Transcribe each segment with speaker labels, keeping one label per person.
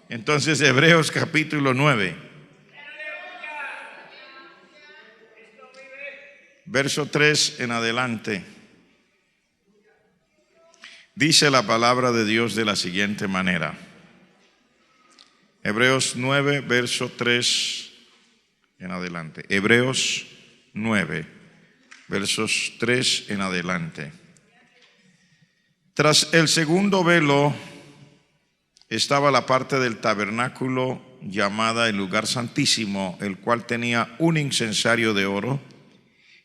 Speaker 1: Entonces, Hebreos capítulo 9, verso 3 en adelante. Dice la palabra de Dios de la siguiente manera. Hebreos 9, verso 3 en adelante. Hebreos 9, versos 3 en adelante. Tras el segundo velo estaba la parte del tabernáculo llamada el lugar santísimo, el cual tenía un incensario de oro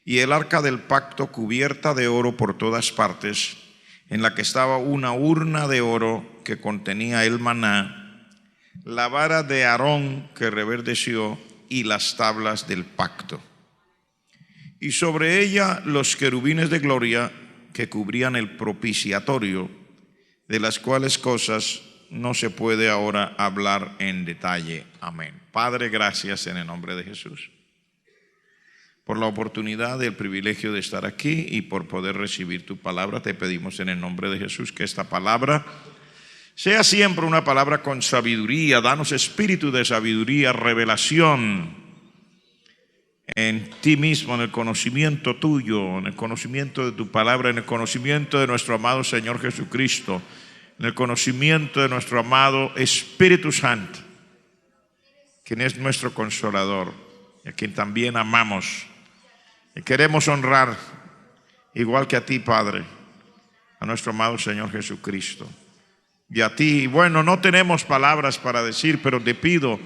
Speaker 1: y el arca del pacto cubierta de oro por todas partes, en la que estaba una urna de oro que contenía el maná, la vara de Aarón que reverdeció y las tablas del pacto. Y sobre ella los querubines de gloria que cubrían el propiciatorio, de las cuales cosas no se puede ahora hablar en detalle. Amén. Padre, gracias en el nombre de Jesús por la oportunidad y el privilegio de estar aquí y por poder recibir tu palabra. Te pedimos en el nombre de Jesús que esta palabra sea siempre una palabra con sabiduría. Danos espíritu de sabiduría, revelación en ti mismo, en el conocimiento tuyo, en el conocimiento de tu palabra, en el conocimiento de nuestro amado Señor Jesucristo, en el conocimiento de nuestro amado Espíritu Santo, quien es nuestro consolador y a quien también amamos y queremos honrar, igual que a ti, Padre, a nuestro amado Señor Jesucristo. Y a ti, bueno, no tenemos palabras para decir, pero te pido,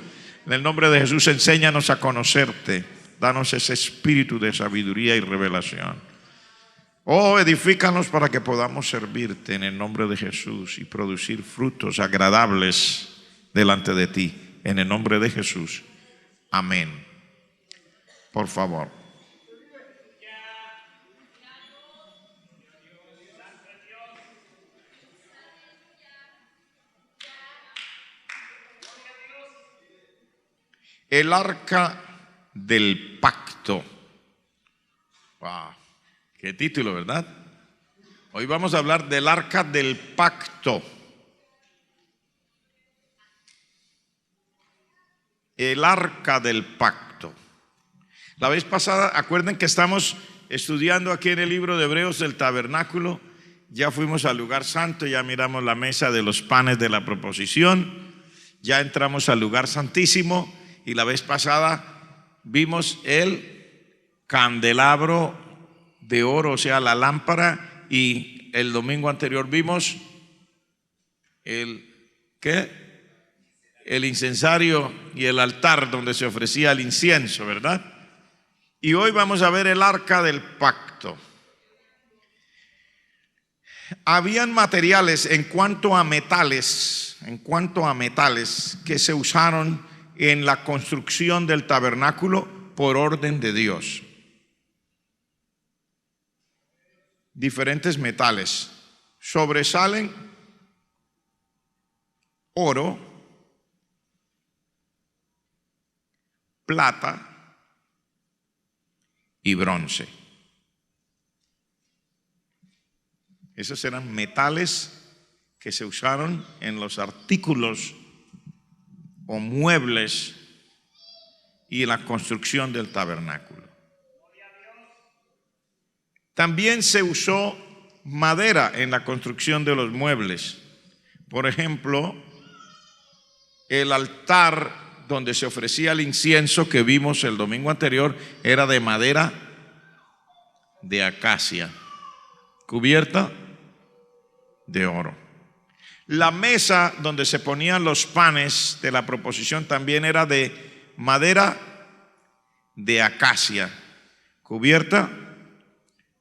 Speaker 1: en el nombre de Jesús, enséñanos a conocerte. Danos ese espíritu de sabiduría y revelación. Oh, edifícanos para que podamos servirte en el nombre de Jesús y producir frutos agradables delante de ti. En el nombre de Jesús. Amén. Por favor. El arca del pacto. Wow, qué título, ¿verdad? Hoy vamos a hablar del arca del pacto. El arca del pacto. La vez pasada, acuerden que estamos estudiando aquí en el libro de Hebreos el tabernáculo. Ya fuimos al lugar santo, ya miramos la mesa de los panes de la proposición. Ya entramos al lugar santísimo. Y la vez pasada vimos el candelabro de oro, o sea, la lámpara, y el domingo anterior vimos el incensario y el altar donde se ofrecía el incienso, ¿verdad? Y hoy vamos a ver el arca del pacto. Habían materiales en cuanto a metales que se usaron en la construcción del tabernáculo por orden de Dios. Diferentes metales. Sobresalen oro, plata y bronce. Esos eran metales que se usaron en los artículos o muebles y en la construcción del tabernáculo. También se usó madera en la construcción de los muebles. Por ejemplo, el altar donde se ofrecía el incienso que vimos el domingo anterior era de madera de acacia, cubierta de oro. La mesa donde se ponían los panes de la proposición también era de madera de acacia, cubierta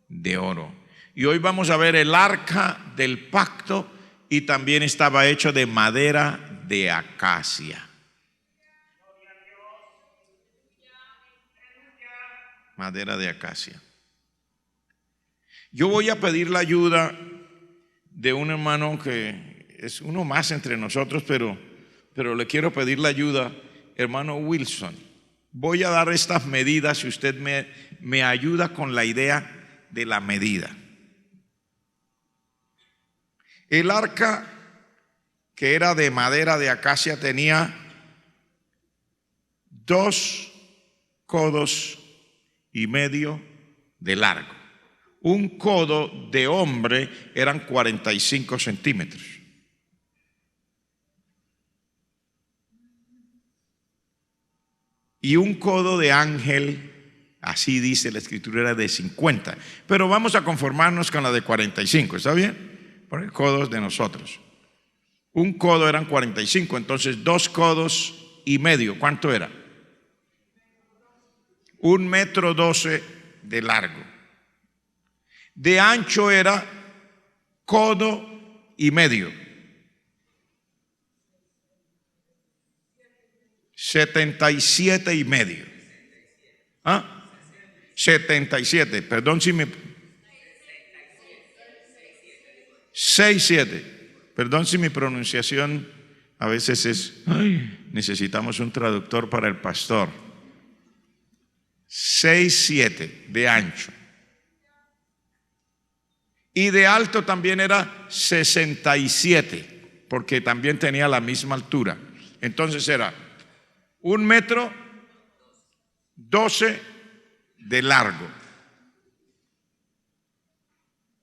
Speaker 1: de oro. Y hoy vamos a ver el arca del pacto y también estaba hecho de madera de acacia. Madera de acacia. Yo voy a pedir la ayuda de un hermano que es uno más entre nosotros, pero le quiero pedir la ayuda, hermano Wilson. Voy a dar estas medidas si usted me ayuda con la idea de la medida. El arca que era de madera de acacia, tenía 2,5 codos de largo. Un codo de hombre eran 45 centímetros. Y un codo de ángel, así dice la escritura, era de 50. Pero vamos a conformarnos con la de 45, ¿está bien? Por el codo de nosotros. Un codo eran 45, entonces 2,5 codos. ¿Cuánto era? 1,12 m de largo. De ancho era 1,5 codos. 77,5. ¿Ah? 77. Perdón si me... 6,7. Perdón si mi pronunciación a veces es... necesitamos un traductor para el pastor. 6,7 de ancho. Y de alto también era 67, porque también tenía la misma altura. Entonces era 1,12 m de largo,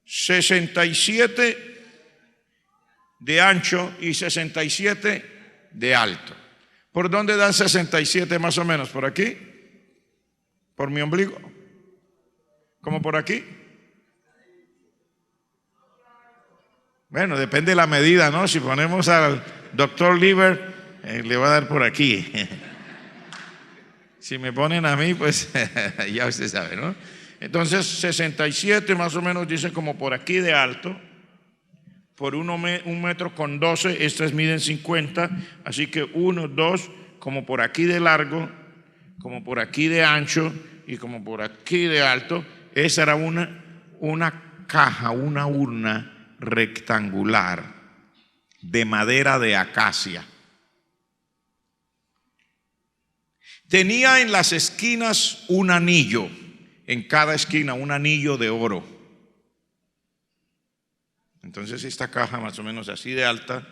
Speaker 1: 67 de ancho y 67 de alto. ¿Por dónde dan 67 más o menos? ¿Por aquí? ¿Por mi ombligo? ¿Como por aquí? Bueno, depende de la medida, ¿no? Si ponemos al doctor Lieber, le va a dar por aquí. Si me ponen a mí, pues ya usted sabe, ¿no? Entonces 67 más o menos dice como por aquí de alto, por 1,12 m, estas miden 50, así que 1, 2, como por aquí de largo, como por aquí de ancho y como por aquí de alto. Esa era una caja, una urna rectangular de madera de acacia. Tenía en las esquinas un anillo, en cada esquina un anillo de oro. Entonces esta caja más o menos así de alta,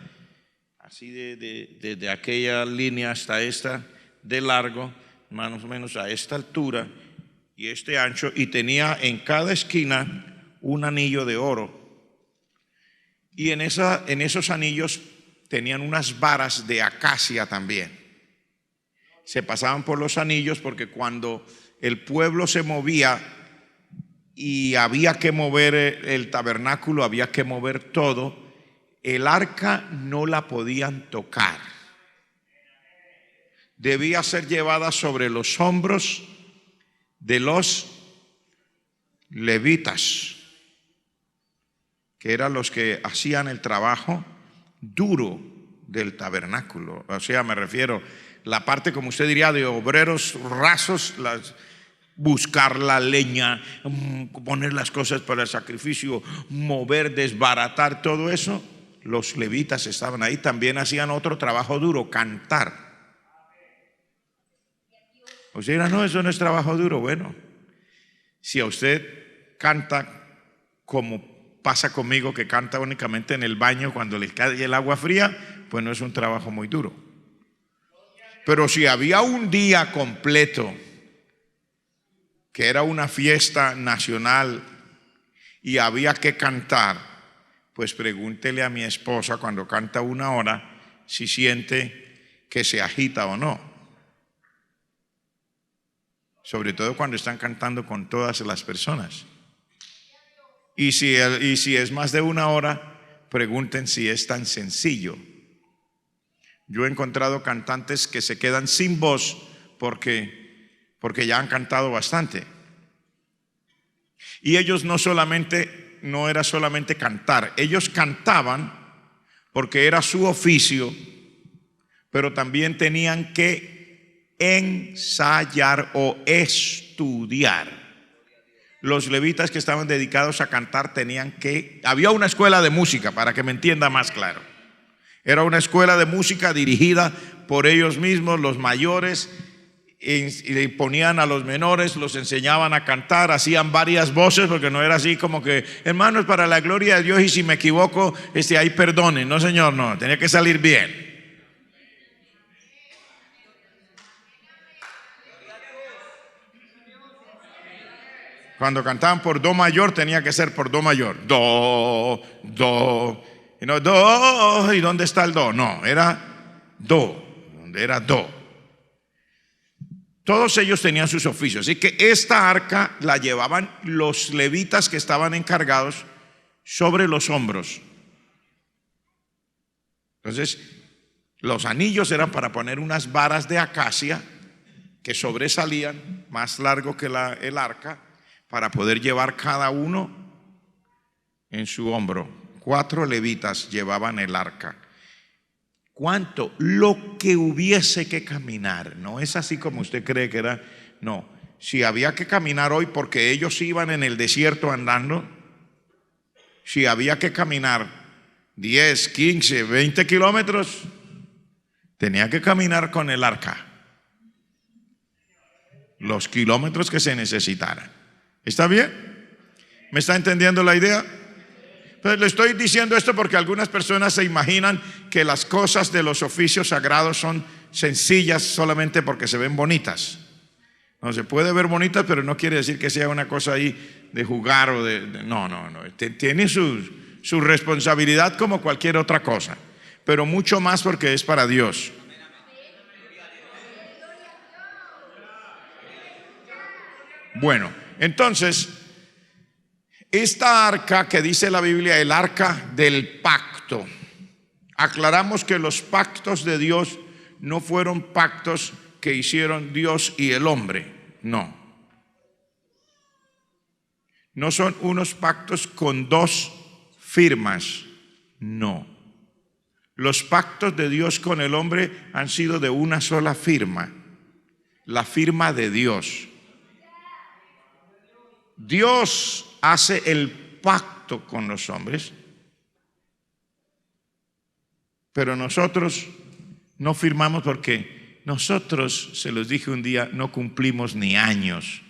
Speaker 1: así de aquella línea hasta esta de largo, más o menos a esta altura y este ancho, y tenía en cada esquina un anillo de oro. Y en esos anillos tenían unas varas de acacia también. Se pasaban por los anillos porque cuando el pueblo se movía y había que mover el tabernáculo, había que mover todo, el arca no la podían tocar. Debía ser llevada sobre los hombros de los levitas, que eran los que hacían el trabajo duro del tabernáculo. O sea, me refiero la parte, como usted diría, de obreros rasos, buscar la leña, poner las cosas para el sacrificio, mover, desbaratar todo eso. Los levitas estaban ahí, también hacían otro trabajo duro, cantar. O sea, no, eso no es trabajo duro. Bueno, si a usted canta como pasa conmigo, que canta únicamente en el baño cuando le cae el agua fría, pues no es un trabajo muy duro. Pero si había un día completo que era una fiesta nacional y había que cantar, pues pregúntele a mi esposa cuando canta 1 hora si siente que se agita o no. Sobre todo cuando están cantando con todas las personas. Y si es más de 1 hora, pregunten si es tan sencillo. Yo he encontrado cantantes que se quedan sin voz porque ya han cantado bastante. Y ellos no era solamente cantar, ellos cantaban porque era su oficio, pero también tenían que ensayar o estudiar. Los levitas que estaban dedicados a cantar había una escuela de música, para que me entienda más claro. Era una escuela de música dirigida por ellos mismos, los mayores, y le ponían a los menores, los enseñaban a cantar, hacían varias voces, porque no era así como que, hermanos, para la gloria de Dios, y si me equivoco, ahí perdonen. No, señor, no, tenía que salir bien. Cuando cantaban por do mayor, tenía que ser por do mayor. Do, do, y no do, ¿y dónde está el do? No, era do, donde era do. Todos ellos tenían sus oficios. Así que esta arca la llevaban los levitas que estaban encargados sobre los hombros. Entonces, los anillos eran para poner unas varas de acacia que sobresalían, más largo que el arca, para poder llevar cada uno en su hombro. 4 levitas llevaban el arca. ¿Cuánto? Lo que hubiese que caminar. No es así como usted cree que era. No, si había que caminar hoy porque ellos iban en el desierto andando, si había que caminar 10, 15, 20 kilómetros, tenía que caminar con el arca los kilómetros que se necesitaran. ¿Está bien? ¿Me está entendiendo la idea? Pues le estoy diciendo esto porque algunas personas se imaginan que las cosas de los oficios sagrados son sencillas solamente porque se ven bonitas. No, se puede ver bonitas, pero no quiere decir que sea una cosa ahí de jugar o no. Tiene su responsabilidad como cualquier otra cosa, pero mucho más porque es para Dios. Bueno, entonces, esta arca que dice la Biblia, el arca del pacto. Aclaramos que los pactos de Dios no fueron pactos que hicieron Dios y el hombre, no. No son unos pactos con 2 firmas, no. Los pactos de Dios con el hombre han sido de una sola firma, la firma de Dios. Dios hace el pacto con los hombres, pero nosotros no firmamos porque nosotros, se los dije un día, no cumplimos ni años.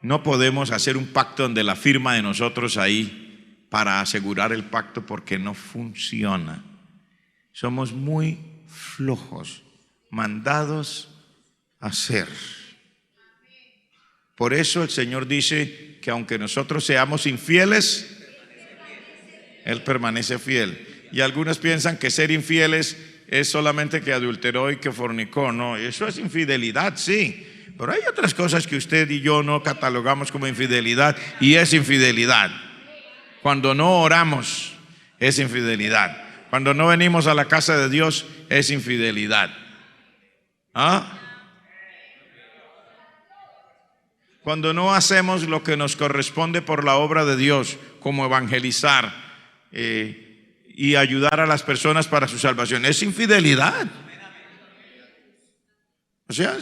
Speaker 1: No podemos hacer un pacto donde la firma de nosotros ahí para asegurar el pacto porque no funciona. Somos muy flojos, mandados a hacer. Por eso el Señor dice que aunque nosotros seamos infieles, Él permanece fiel. Y algunos piensan que ser infieles es solamente que adulteró y que fornicó. No, eso es infidelidad, sí. Pero hay otras cosas que usted y yo no catalogamos como infidelidad, y es infidelidad. Cuando no oramos, es infidelidad. Cuando no venimos a la casa de Dios, es infidelidad. ¿Ah? Cuando no hacemos lo que nos corresponde por la obra de Dios, como evangelizar y ayudar a las personas para su salvación, es infidelidad. O sea,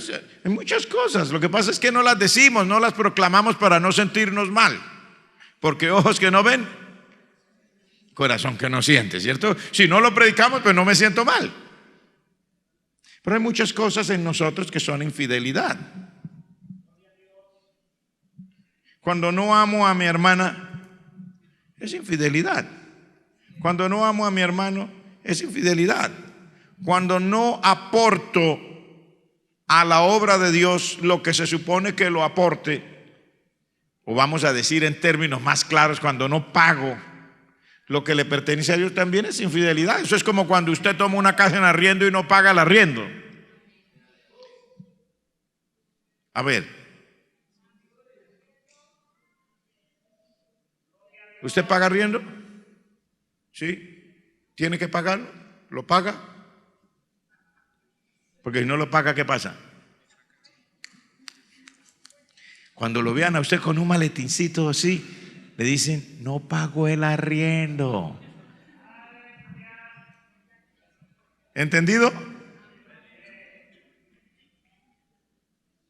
Speaker 1: hay muchas cosas. Lo que pasa es que no las decimos, no las proclamamos para no sentirnos mal. Porque ojos que no ven, corazón que no siente, ¿cierto? Si no lo predicamos, pues no me siento mal. Pero hay muchas cosas en nosotros que son infidelidad. Cuando no amo a mi hermana, es infidelidad. Cuando no amo a mi hermano, es infidelidad. Cuando no aporto a la obra de Dios lo que se supone que lo aporte, o vamos a decir en términos más claros, cuando no pago lo que le pertenece a Dios, también es infidelidad. Eso es como cuando usted toma una casa en arriendo y no paga el arriendo. A ver, ¿usted paga arriendo? ¿Sí? ¿Tiene que pagarlo? ¿Lo paga? Porque si no lo paga, ¿qué pasa? Cuando lo vean a usted con un maletincito así, le dicen, no pago el arriendo. ¿Entendido?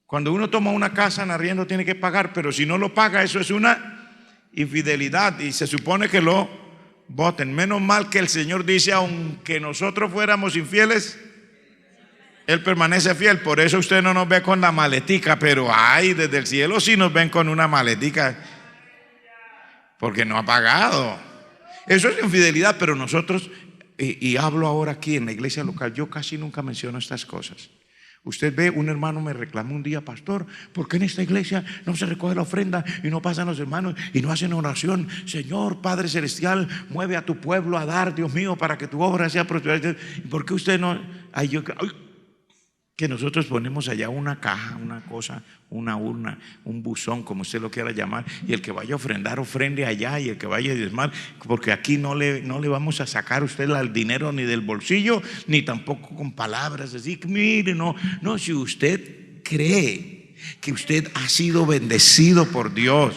Speaker 1: Cuando uno toma una casa en arriendo tiene que pagar, pero si no lo paga, eso es una infidelidad y se supone que lo voten. Menos mal que el Señor dice, aunque nosotros fuéramos infieles, Él permanece fiel. Por eso usted no nos ve con la maletica, pero ay, desde el cielo sí nos ven con una maletica, porque no ha pagado. Eso es infidelidad. Pero nosotros, y hablo ahora aquí en la iglesia local, yo casi nunca menciono estas cosas. Usted ve, un hermano me reclamó un día: pastor, ¿por qué en esta iglesia no se recoge la ofrenda y no pasan los hermanos y no hacen oración? Señor Padre Celestial, mueve a tu pueblo a dar, Dios mío, para que tu obra sea prosperada. ¿Por qué usted no? Que nosotros ponemos allá una caja, una cosa, una urna, un buzón, como usted lo quiera llamar, y el que vaya a ofrendar, ofrende allá, y el que vaya a diezmar, porque aquí no le vamos a sacar a usted el dinero ni del bolsillo, ni tampoco con palabras así, mire, no, si usted cree que usted ha sido bendecido por Dios,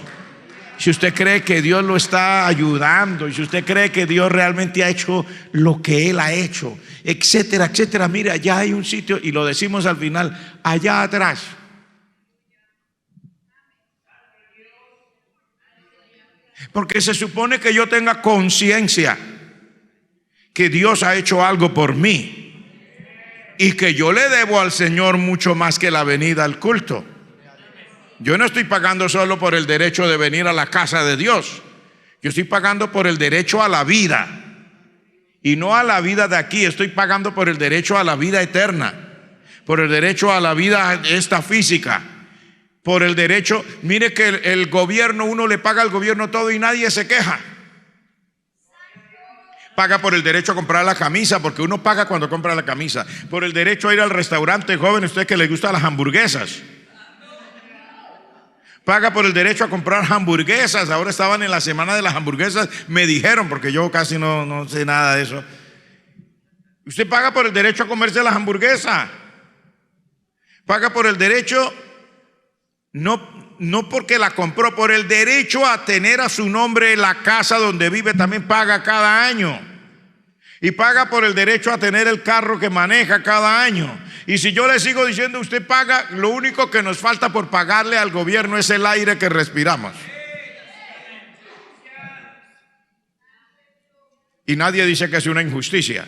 Speaker 1: si usted cree que Dios lo está ayudando, y si usted cree que Dios realmente ha hecho lo que Él ha hecho, etcétera, etcétera, mire, allá hay un sitio, y lo decimos al final, allá atrás. Porque se supone que yo tenga conciencia que Dios ha hecho algo por mí y que yo le debo al Señor mucho más que la venida al culto. Yo no estoy pagando solo por el derecho de venir a la casa de Dios. Yo estoy pagando por el derecho a la vida. Y no a la vida de aquí. Estoy pagando por el derecho a la vida eterna. Por el derecho a la vida esta física. Por el derecho. Mire que el gobierno, uno le paga al gobierno todo y nadie se queja. Paga por el derecho a comprar la camisa, porque uno paga cuando compra la camisa. Por el derecho a ir al restaurante, joven, usted que le gustan las hamburguesas. Paga por el derecho a comprar hamburguesas. Ahora estaban en la semana de las hamburguesas, me dijeron, porque yo casi no sé nada de eso. Usted paga por el derecho a comerse las hamburguesas. Paga por el derecho, no porque la compró, por el derecho a tener a su nombre la casa donde vive, también paga cada año. Y paga por el derecho a tener el carro que maneja cada año. Y si yo le sigo diciendo, usted paga, lo único que nos falta por pagarle al gobierno es el aire que respiramos. Y nadie dice que es una injusticia.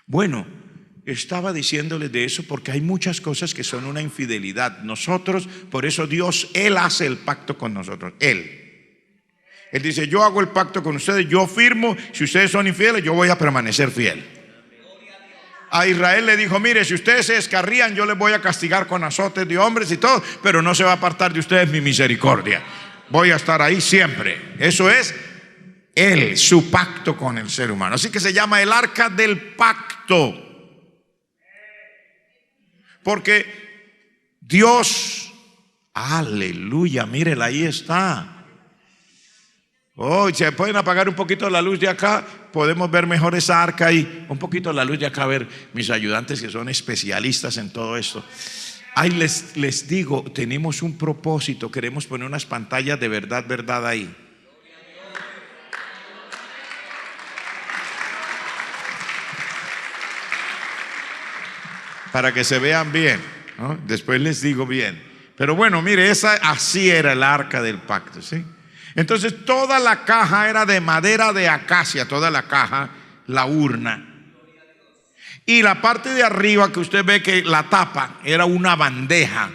Speaker 1: Bueno, estaba diciéndoles de eso porque hay muchas cosas que son una infidelidad. Nosotros, por eso Dios, Él hace el pacto con nosotros. Él dice: yo hago el pacto con ustedes, yo firmo, si ustedes son infieles, yo voy a permanecer fiel. A Israel le dijo: mire, si ustedes se descarrían, yo les voy a castigar con azotes de hombres y todo, pero no se va a apartar de ustedes mi misericordia. Voy a estar ahí siempre. Eso es Él, su pacto con el ser humano. Así que se llama el arca del pacto. Porque Dios, aleluya, mírela, ahí está. Oh, se pueden apagar un poquito la luz de acá, podemos ver mejor esa arca ahí. Un poquito la luz de acá, a ver, mis ayudantes que son especialistas en todo esto. Ahí les digo, tenemos un propósito, queremos poner unas pantallas de verdad ahí. Para que se vean bien, ¿no? Después les digo bien. Pero bueno, mire, así era el arca del pacto, ¿sí? Entonces toda la caja era de madera de acacia, toda la caja, la urna. Y la parte de arriba que usted ve que la tapa era una bandeja.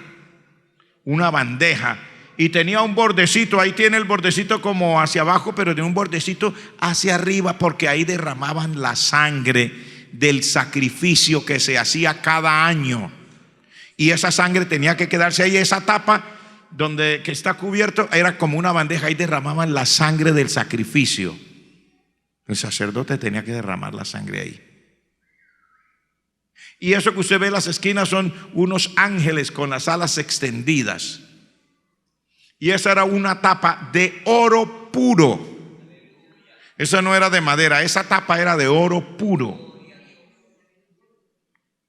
Speaker 1: Y tenía un bordecito, ahí tiene el bordecito como hacia abajo, pero de un bordecito hacia arriba, porque ahí derramaban la sangre del sacrificio que se hacía cada año. Y esa sangre tenía que quedarse ahí, esa tapa que está cubierto era como una bandeja, ahí derramaban la sangre del sacrificio. El sacerdote tenía que derramar la sangre ahí. Y eso que usted ve en las esquinas son unos ángeles con las alas extendidas. Y esa era una tapa de oro puro. Esa no era de madera, esa tapa era de oro puro.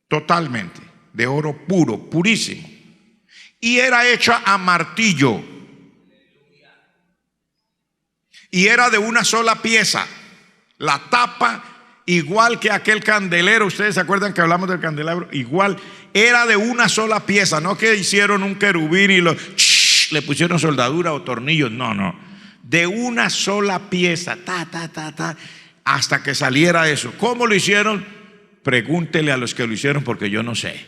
Speaker 1: Totalmente, de oro puro, purísimo. Y era hecha a martillo. Y era de una sola pieza. La tapa, igual que aquel candelero, ustedes se acuerdan que hablamos del candelabro, igual, era de una sola pieza. No que hicieron un querubín y le pusieron soldadura o tornillos, no. De una sola pieza, hasta que saliera eso. ¿Cómo lo hicieron? Pregúntele a los que lo hicieron porque yo no sé.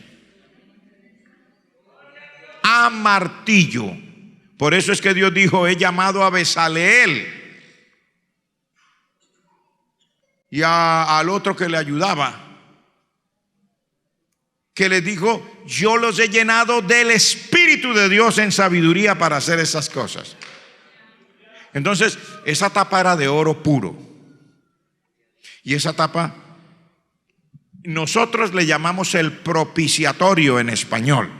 Speaker 1: A martillo. Por eso es que Dios dijo: he llamado a Bezaleel y al otro que le ayudaba, que les dijo: yo los he llenado del Espíritu de Dios en sabiduría para hacer esas cosas. Entonces, esa tapa era de oro puro. Y esa tapa, nosotros le llamamos el propiciatorio en español.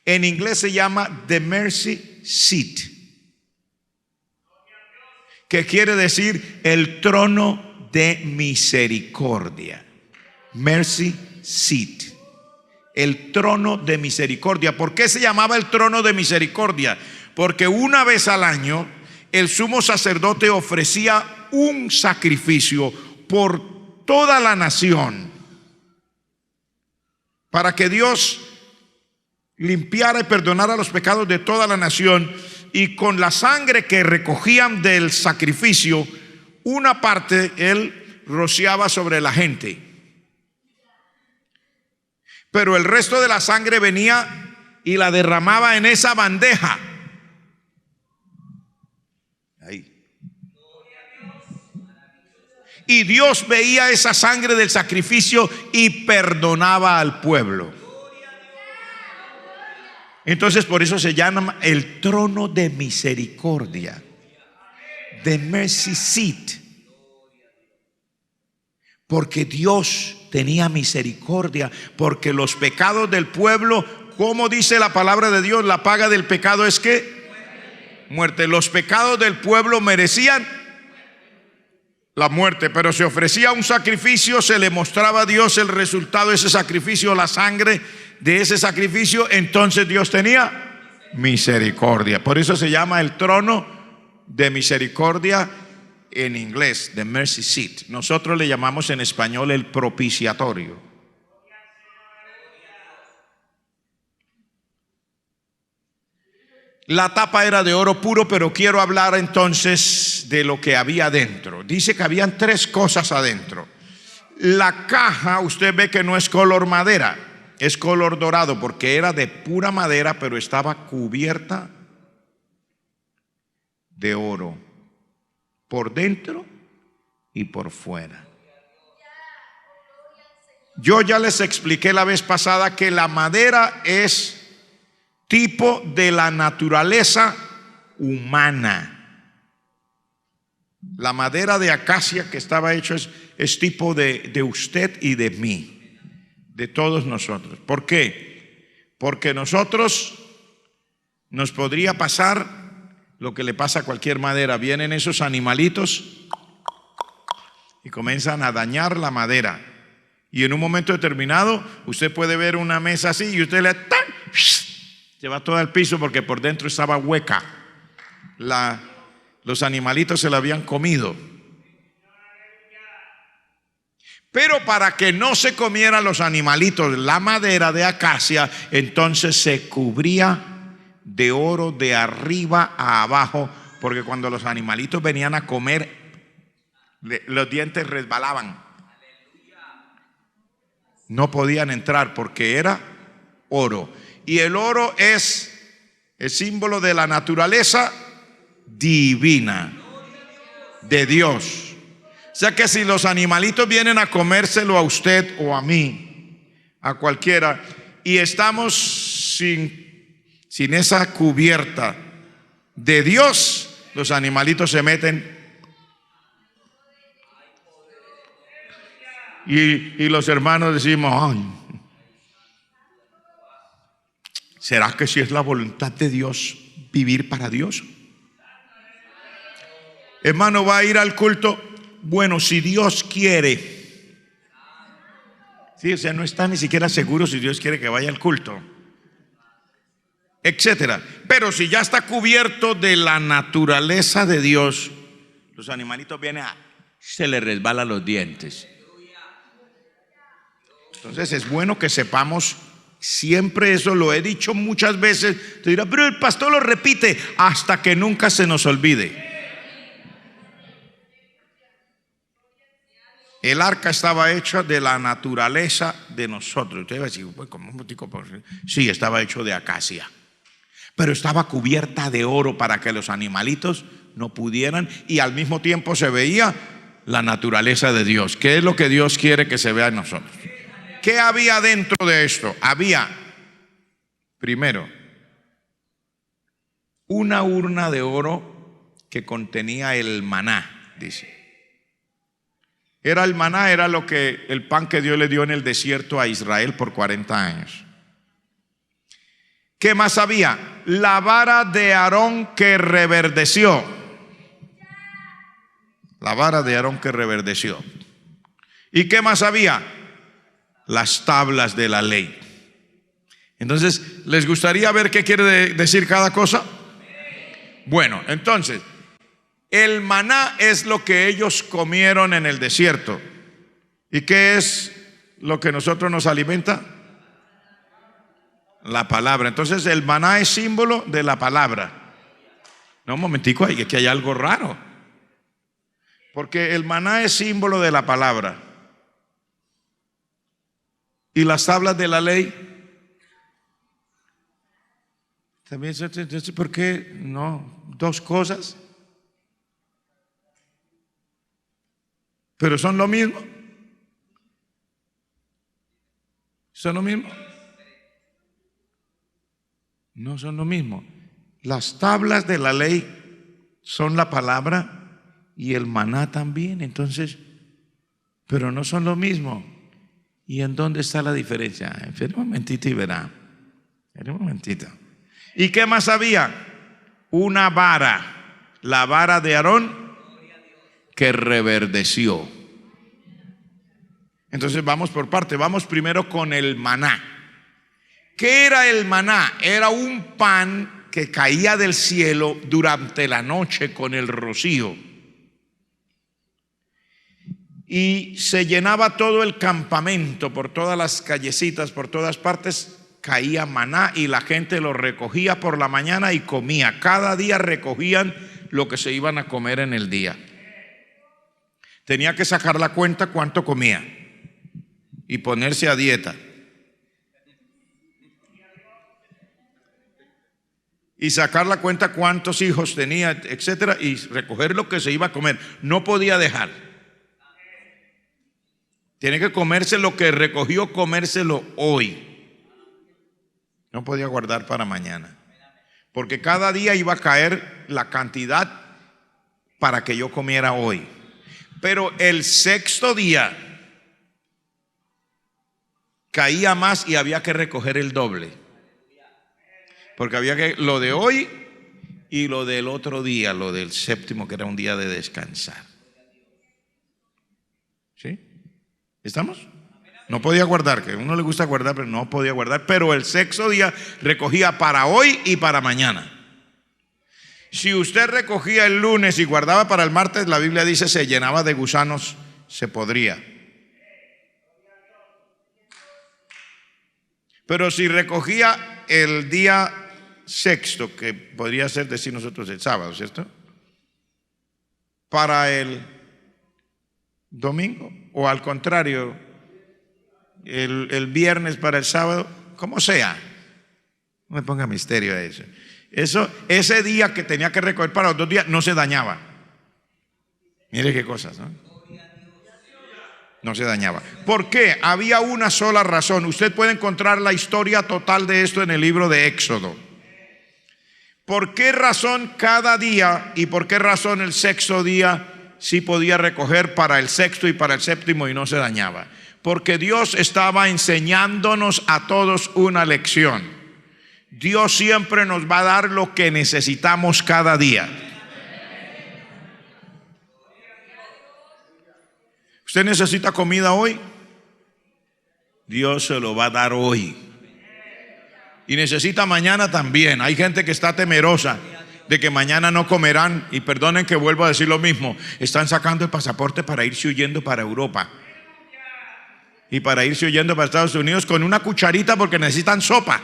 Speaker 1: En inglés se llama the mercy seat, que quiere decir el trono de misericordia. Mercy seat, el trono de misericordia. ¿Por qué se llamaba el trono de misericordia? Porque una vez al año el sumo sacerdote ofrecía un sacrificio por toda la nación para que Dios limpiara y perdonara los pecados de toda la nación. Y con la sangre que recogían del sacrificio, una parte él rociaba sobre la gente, pero el resto de la sangre venía y la derramaba en esa bandeja. Ahí. Y Dios veía esa sangre del sacrificio y perdonaba al pueblo. Entonces por eso se llama el trono de misericordia, the mercy seat, porque Dios tenía misericordia, porque los pecados del pueblo, como dice la palabra de Dios, la paga del pecado es que muerte. Los pecados del pueblo merecían la muerte, pero se ofrecía un sacrificio, se le mostraba a Dios el resultado de ese sacrificio, la sangre de ese sacrificio, entonces Dios tenía misericordia. Por eso se llama el trono de misericordia en inglés, the mercy seat. Nosotros le llamamos en español el propiciatorio. La tapa era de oro puro, pero quiero hablar entonces de lo que había adentro. Dice que habían 3 cosas adentro. La caja, usted ve que no es color madera, es color dorado, porque era de pura madera, pero estaba cubierta de oro, por dentro y por fuera. Yo ya les expliqué la vez pasada que la madera es tipo de la naturaleza humana. La madera de acacia que estaba hecho es tipo de usted y de mí, de todos nosotros. ¿Por qué? Porque nosotros nos podría pasar lo que le pasa a cualquier madera. Vienen esos animalitos y comienzan a dañar la madera. Y en un momento determinado usted puede ver una mesa así y usted le se va todo al piso porque por dentro estaba hueca. Los animalitos se la habían comido. Pero para que no se comieran los animalitos la madera de acacia, entonces se cubría de oro de arriba a abajo, porque cuando los animalitos venían a comer, los dientes resbalaban. No podían entrar porque era oro. Y el oro es el símbolo de la naturaleza divina de Dios. O sea que si los animalitos vienen a comérselo a usted o a mí, a cualquiera, y estamos sin esa cubierta de Dios, los animalitos se meten y los hermanos decimos: ay, ¿será que si es la voluntad de Dios vivir para Dios? Hermano, ¿va a ir al culto? Bueno, si Dios quiere. Sí, o sea, no está ni siquiera seguro si Dios quiere que vaya al culto, etcétera. Pero si ya está cubierto de la naturaleza de Dios, los animalitos vienen se le resbalan los dientes. Entonces es bueno que sepamos siempre eso. Lo he dicho muchas veces. Te dirá: pero el pastor lo repite, hasta que nunca se nos olvide. El arca estaba hecha de la naturaleza de nosotros. Usted va a decir, pues, ¿cómo? Sí, estaba hecho de acacia, pero estaba cubierta de oro para que los animalitos no pudieran, y al mismo tiempo se veía la naturaleza de Dios. ¿Qué es lo que Dios quiere que se vea en nosotros? ¿Qué había dentro de esto? Había, primero, una urna de oro que contenía el maná, dice. El maná era el pan que Dios le dio en el desierto a Israel por 40 años. ¿Qué más había? La vara de Aarón que reverdeció. La vara de Aarón que reverdeció. ¿Y qué más había? Las tablas de la ley. Entonces, ¿les gustaría ver qué quiere decir cada cosa? Bueno, entonces, el maná es lo que ellos comieron en el desierto. ¿Y qué es lo que nosotros nos alimenta? La palabra. Entonces el maná es símbolo de la palabra. No, un momentico, aquí hay algo raro. Porque el maná es símbolo de la palabra. ¿Y las tablas de la ley? También, ¿por qué no? Dos cosas. Pero son lo mismo. ¿Son lo mismo? No son lo mismo. Las tablas de la ley son la palabra y el maná también. Entonces, pero no son lo mismo. ¿Y en dónde está la diferencia? Espera un momentito y verá. Espera un momentito. ¿Y qué más había? Una vara. La vara de Aarón que reverdeció. Entonces vamos por parte. Vamos primero con el maná. ¿Qué era el maná? Era un pan que caía del cielo durante la noche con el rocío. Y se llenaba todo el campamento, por todas las callecitas, por todas partes caía maná y la gente lo recogía por la mañana y comía. Cada día recogían lo que se iban a comer en el día. Tenía que sacar la cuenta cuánto comía y ponerse a dieta. Y sacar la cuenta cuántos hijos tenía, etcétera, y recoger lo que se iba a comer. No podía dejar. Tiene que comerse lo que recogió, comérselo hoy. No podía guardar para mañana. Porque cada día iba a caer la cantidad para que yo comiera hoy. Pero el sexto día caía más y había que recoger el doble. Porque había que lo de hoy y lo del otro día, lo del séptimo, que era un día de descansar. ¿Sí? ¿Estamos? No podía guardar, que a uno le gusta guardar, pero no podía guardar. Pero el sexto día recogía para hoy y para mañana. Si usted recogía el lunes y guardaba para el martes, la Biblia dice se llenaba de gusanos, se podría. Pero si recogía el día sexto, que podría ser decir nosotros el sábado, ¿cierto? Para el domingo, o al contrario, el viernes para el sábado, como sea. No me ponga misterio a eso. Ese día que tenía que recoger para los 2 días no se dañaba. Mire qué cosas, ¿no? No se dañaba. ¿Por qué? Había una sola razón. Usted puede encontrar la historia total de esto en el libro de Éxodo. ¿Por qué razón cada día y por qué razón el sexto día sí podía recoger para el sexto y para el séptimo y no se dañaba? Porque Dios estaba enseñándonos a todos una lección. Dios siempre nos va a dar lo que necesitamos cada día. ¿Usted necesita comida hoy? Dios se lo va a dar hoy. Y necesita mañana también. Hay gente que está temerosa de que mañana no comerán. Y perdonen que vuelvo a decir lo mismo. Están sacando el pasaporte para irse huyendo para Europa. Y para irse huyendo para Estados Unidos con una cucharita porque necesitan sopa.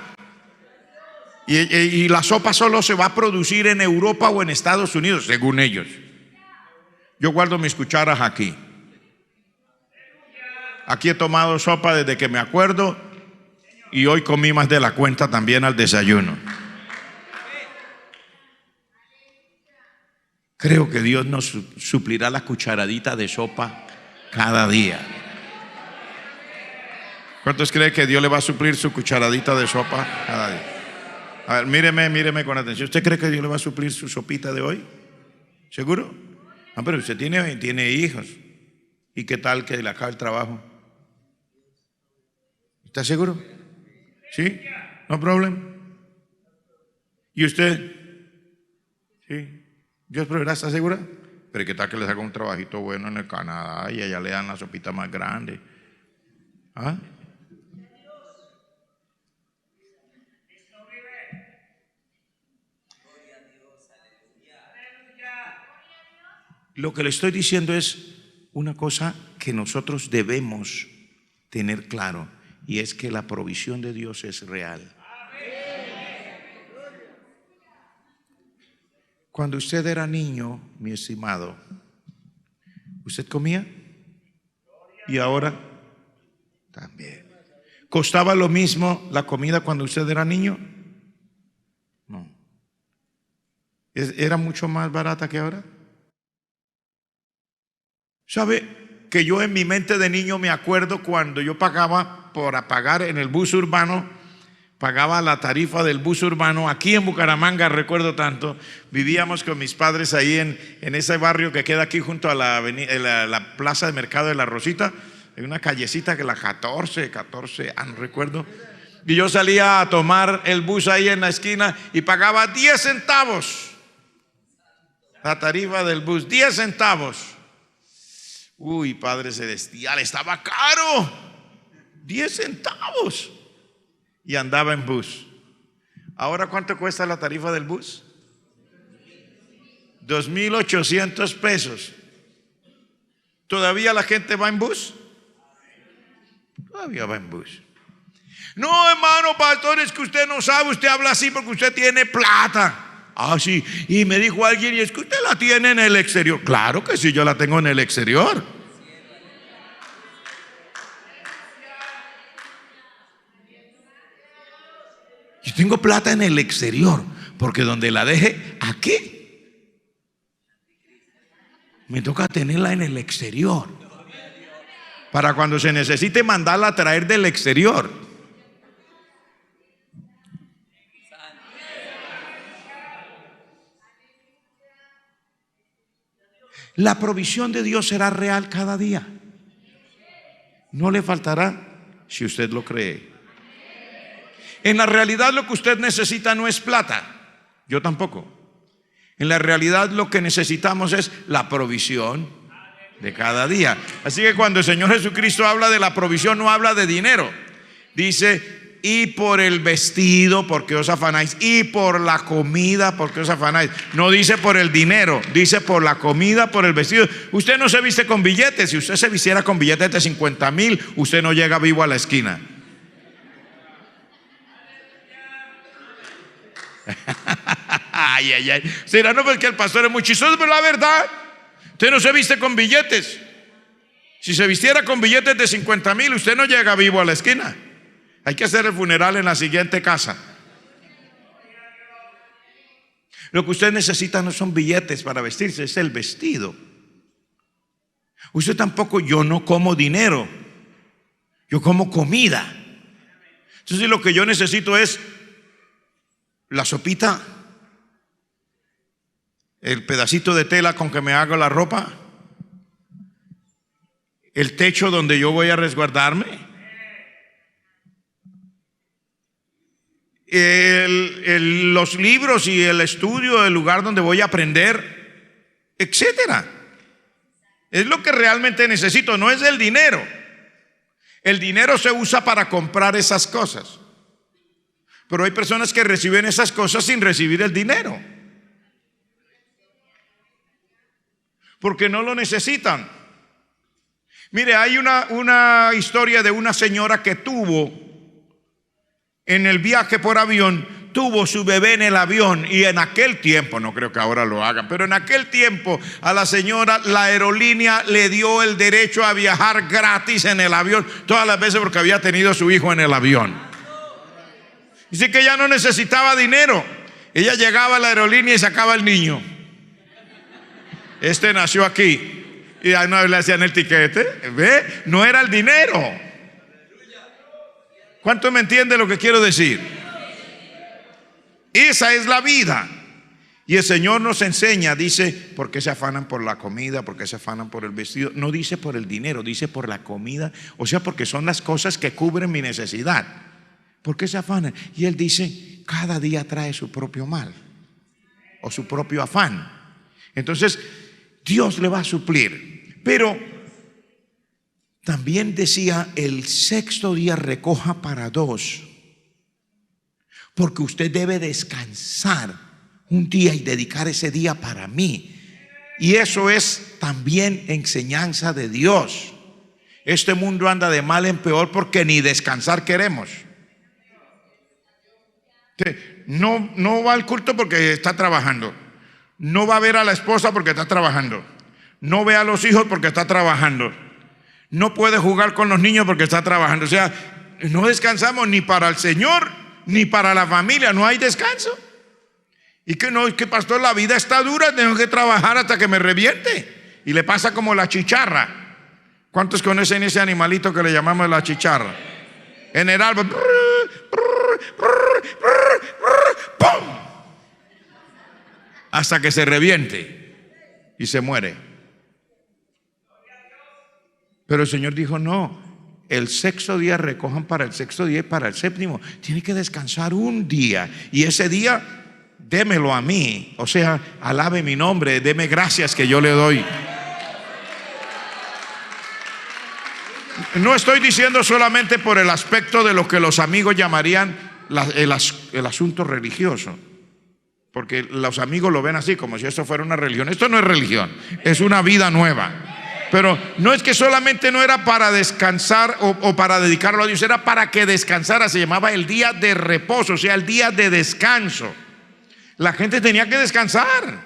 Speaker 1: Y la sopa solo se va a producir en Europa o en Estados Unidos, según ellos. Yo guardo mis cucharas aquí. Aquí he tomado sopa desde que me acuerdo y hoy comí más de la cuenta también al desayuno. Creo que Dios nos suplirá la cucharadita de sopa cada día. ¿Cuántos creen que Dios le va a suplir su cucharadita de sopa cada día? A ver, míreme con atención. ¿Usted cree que Dios le va a suplir su sopita de hoy? ¿Seguro? No, pero usted tiene hijos. ¿Y qué tal que le acabe el trabajo? ¿Está seguro? ¿Sí? ¿No problema? ¿Y usted? ¿Sí? ¿Dios proveerá? ¿Está segura? Pero ¿qué tal que le saca un trabajito bueno en el Canadá y allá le dan la sopita más grande? ¿Ah? Lo que le estoy diciendo es una cosa que nosotros debemos tener claro, y es que la provisión de Dios es real. Cuando usted era niño, mi estimado, ¿usted comía? ¿Y ahora? También. ¿Costaba lo mismo la comida cuando usted era niño? No. ¿Era mucho más barata que ahora? ¿Sabe que yo en mi mente de niño me acuerdo cuando yo pagaba por pagar en el bus urbano, pagaba la tarifa del bus urbano aquí en Bucaramanga? Recuerdo tanto, vivíamos con mis padres ahí en ese barrio que queda aquí junto a la plaza de mercado de La Rosita, en una callecita que la 14, no recuerdo. Y yo salía a tomar el bus ahí en la esquina y pagaba 10 centavos la tarifa del bus, 10 centavos. Uy, Padre Celestial, estaba caro, 10 centavos. Y andaba en bus. ¿Ahora cuánto cuesta la tarifa del bus? 2,800 pesos. ¿Todavía la gente va en bus? Todavía va en bus. No, hermano pastor, es que usted no sabe, usted habla así porque usted tiene plata. Ah, sí, y me dijo alguien, y es que usted la tiene en el exterior. Claro que sí, yo la tengo en el exterior. Yo tengo plata en el exterior, porque donde la deje, aquí, me toca tenerla en el exterior, para cuando se necesite mandarla a traer del exterior. La provisión de Dios será real cada día. No le faltará si usted lo cree. En la realidad lo que usted necesita no es plata. Yo tampoco. En la realidad lo que necesitamos es la provisión de cada día. Así que cuando el Señor Jesucristo habla de la provisión, no habla de dinero. Dice: y por el vestido, porque os afanáis, y por la comida, porque os afanáis. No dice por el dinero, dice por la comida, por el vestido. Usted no se viste con billetes. Si usted se vistiera con billetes de 50,000, usted no llega vivo a la esquina. Ay, ay, ay. Será no porque el pastor es muy chistoso, pero la verdad, usted no se viste con billetes. Si se vistiera con billetes de 50,000, usted no llega vivo a la esquina. Hay que hacer el funeral en la siguiente casa. Lo que usted necesita no son billetes para vestirse, es el vestido. Usted tampoco, yo no como dinero, yo como comida. Entonces lo que yo necesito es la sopita, el pedacito de tela con que me hago la ropa, el techo donde yo voy a resguardarme, los libros y el estudio, el lugar donde voy a aprender, etcétera. Es lo que realmente necesito, no es el dinero. El dinero se usa para comprar esas cosas, pero hay personas que reciben esas cosas sin recibir el dinero, porque no lo necesitan. Mire, hay una historia de una señora que tuvo, en el viaje por avión, tuvo su bebé en el avión, y en aquel tiempo, no creo que ahora lo hagan, pero en aquel tiempo a la señora la aerolínea le dio el derecho a viajar gratis en el avión todas las veces porque había tenido a su hijo en el avión. Dice que ella no necesitaba dinero. Ella llegaba a la aerolínea y sacaba al niño. Este nació aquí. Y a una vez le hacían el tiquete. ¿Ve? No era el dinero. ¿Cuánto me entiende lo que quiero decir? Esa es la vida. Y el Señor nos enseña, dice, ¿por qué se afanan por la comida? ¿Por qué se afanan por el vestido? No dice por el dinero, dice por la comida. O sea, porque son las cosas que cubren mi necesidad. ¿Por qué se afanan? Y Él dice, cada día trae su propio mal o su propio afán. Entonces, Dios le va a suplir. Pero también decía, el sexto día recoja para dos, porque usted debe descansar un día y dedicar ese día para mí. Y eso es también enseñanza de Dios. Este mundo anda de mal en peor porque ni descansar queremos. No va al culto porque está trabajando. No va a ver a la esposa porque está trabajando. No ve a los hijos porque está trabajando. No puede jugar con los niños porque está trabajando. O sea, no descansamos ni para el Señor ni para la familia. No hay descanso. Y que no, que pastor, la vida está dura, tengo que trabajar hasta que me reviente. Y le pasa como la chicharra. ¿Cuántos conocen ese animalito que le llamamos la chicharra? En el árbol, ¡pum!, hasta que se reviente y se muere. Pero el Señor dijo, no, el sexto día recojan para el sexto día y para el séptimo. Tiene que descansar un día, y ese día démelo a mí. O sea, alabe mi nombre, deme gracias que yo le doy. No estoy diciendo solamente por el aspecto de lo que los amigos llamarían el asunto religioso, porque los amigos lo ven así, como si esto fuera una religión. Esto no es religión, es una vida nueva. Pero no es que solamente no era para descansar o para dedicarlo a Dios, era para que descansara. Se llamaba el día de reposo, o sea, el día de descanso. La gente tenía que descansar,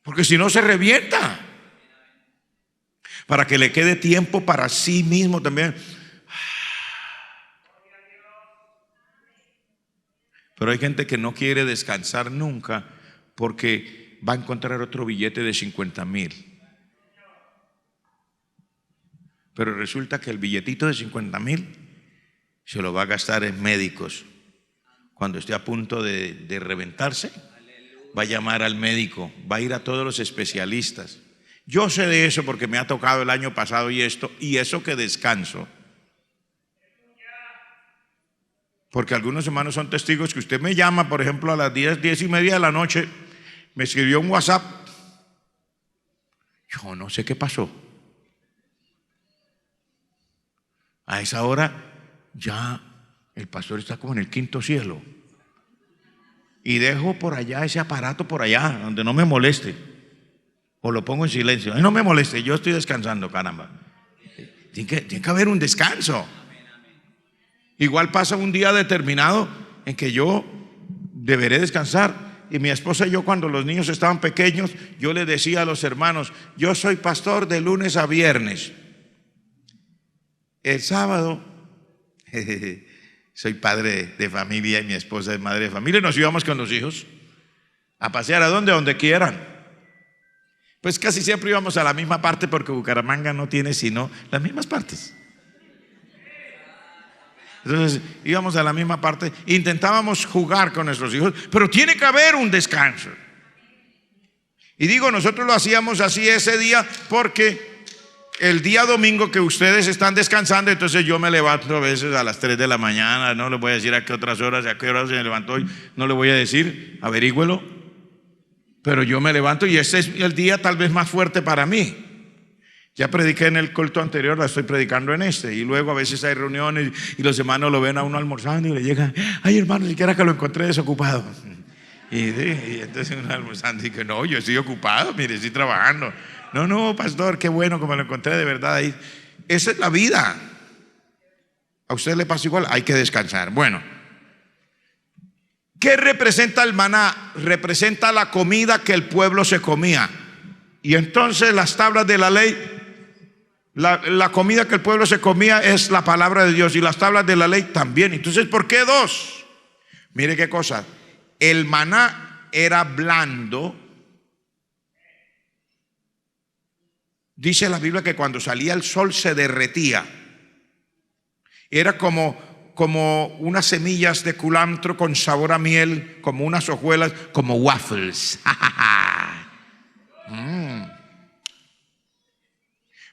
Speaker 1: porque si no se revienta. Para que le quede tiempo para sí mismo también. Pero hay gente que no quiere descansar nunca porque va a encontrar otro billete de 50,000. Pero resulta que el billetito de 50,000 se lo va a gastar en médicos. Cuando esté a punto de reventarse, va a llamar al médico, va a ir a todos los especialistas. Yo sé de eso porque me ha tocado el año pasado y eso que descanso. Porque algunos hermanos son testigos que usted me llama, por ejemplo, a las 10:30 de la noche, me escribió un WhatsApp. Yo no sé qué pasó. A esa hora ya el pastor está como en el quinto cielo. Y dejo por allá ese aparato por allá, donde no me moleste. O lo pongo en silencio. No me moleste, yo estoy descansando, caramba. Tiene que haber un descanso. Igual pasa un día determinado en que yo deberé descansar. Y mi esposa y yo, cuando los niños estaban pequeños, yo les decía a los hermanos, yo soy pastor de lunes a viernes. El sábado, soy padre de familia y mi esposa es madre de familia. Nos íbamos con los hijos a pasear a donde quieran. Pues casi siempre íbamos a la misma parte, porque Bucaramanga no tiene sino las mismas partes. Entonces íbamos a la misma parte, intentábamos jugar con nuestros hijos, pero tiene que haber un descanso. Y digo, nosotros lo hacíamos así ese día porque el día domingo que ustedes están descansando, entonces yo me levanto a veces a las 3 de la mañana, no les voy a decir a qué otras horas, a qué horas se levantó hoy, no le voy a decir, averígüelo, pero yo me levanto y este es el día tal vez más fuerte para mí. Ya prediqué en el culto anterior, la estoy predicando en este, y luego a veces hay reuniones y los hermanos lo ven a uno almorzando y le llegan, ay hermano, siquiera que lo encontré desocupado. Y entonces uno almorzando y que no, yo estoy ocupado, mire, estoy trabajando. No, pastor, qué bueno que me lo encontré de verdad ahí. Esa es la vida. A usted le pasa igual, hay que descansar. Bueno, ¿Qué representa el maná? Representa la comida que el pueblo se comía. Y entonces las tablas de la ley, la comida que el pueblo se comía es la palabra de Dios, y las tablas de la ley también. Entonces, ¿por qué dos? Mire qué cosa. El maná era blando. Dice la Biblia que cuando salía el sol se derretía. Era como unas semillas de culantro con sabor a miel, como unas hojuelas, como waffles.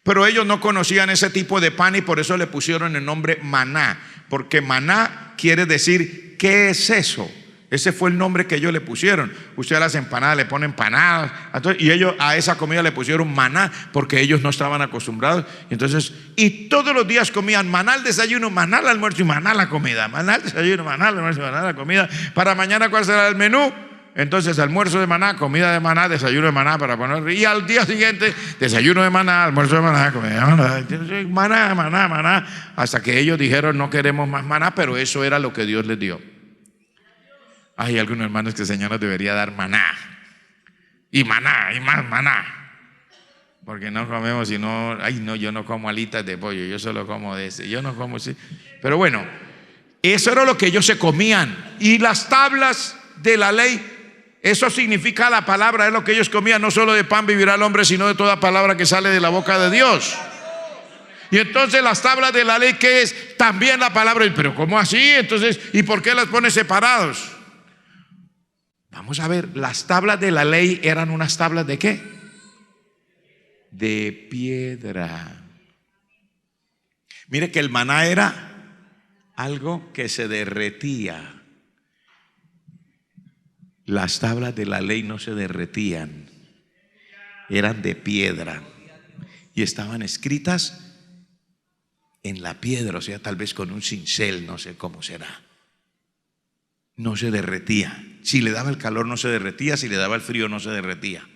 Speaker 1: Pero ellos no conocían ese tipo de pan y por eso le pusieron el nombre maná, porque maná quiere decir ¿qué es eso? Ese fue el nombre que ellos le pusieron. Usted a las empanadas le pone empanadas, y ellos a esa comida le pusieron maná porque ellos no estaban acostumbrados. Entonces, y todos los días comían maná al desayuno, maná al almuerzo y maná a la comida. Maná al desayuno, maná al almuerzo y maná a la comida. Para mañana, ¿cuál será el menú? Entonces, almuerzo de maná, comida de maná, desayuno de maná para poner. Y al día siguiente, desayuno de maná, almuerzo de maná, comida de maná. Entonces, maná, maná, maná. Hasta que ellos dijeron no queremos más maná, pero eso era lo que Dios les dio. Hay algunos hermanos que el Señor nos debería dar maná. Y maná, y más maná. Porque no comemos sino, ay no, yo no como alitas de pollo, yo solo como de ese. Yo no como ese. Pero bueno, eso era lo que ellos se comían. Y las tablas de la ley, eso significa la palabra, es lo que ellos comían. No solo de pan vivirá el hombre, sino de toda palabra que sale de la boca de Dios. Y entonces las tablas de la ley, ¿qué es? También la palabra. Pero ¿cómo así? Entonces, ¿y por qué las pone separados? Vamos a ver, las tablas de la ley eran unas tablas ¿de qué? De piedra. Mire que el maná era algo que se derretía. Las tablas de la ley no se derretían, eran de piedra y estaban escritas en la piedra, o sea, tal vez con un cincel, no sé cómo será. No se derretía. Si le daba el calor no se derretía, si le daba el frío no se derretía.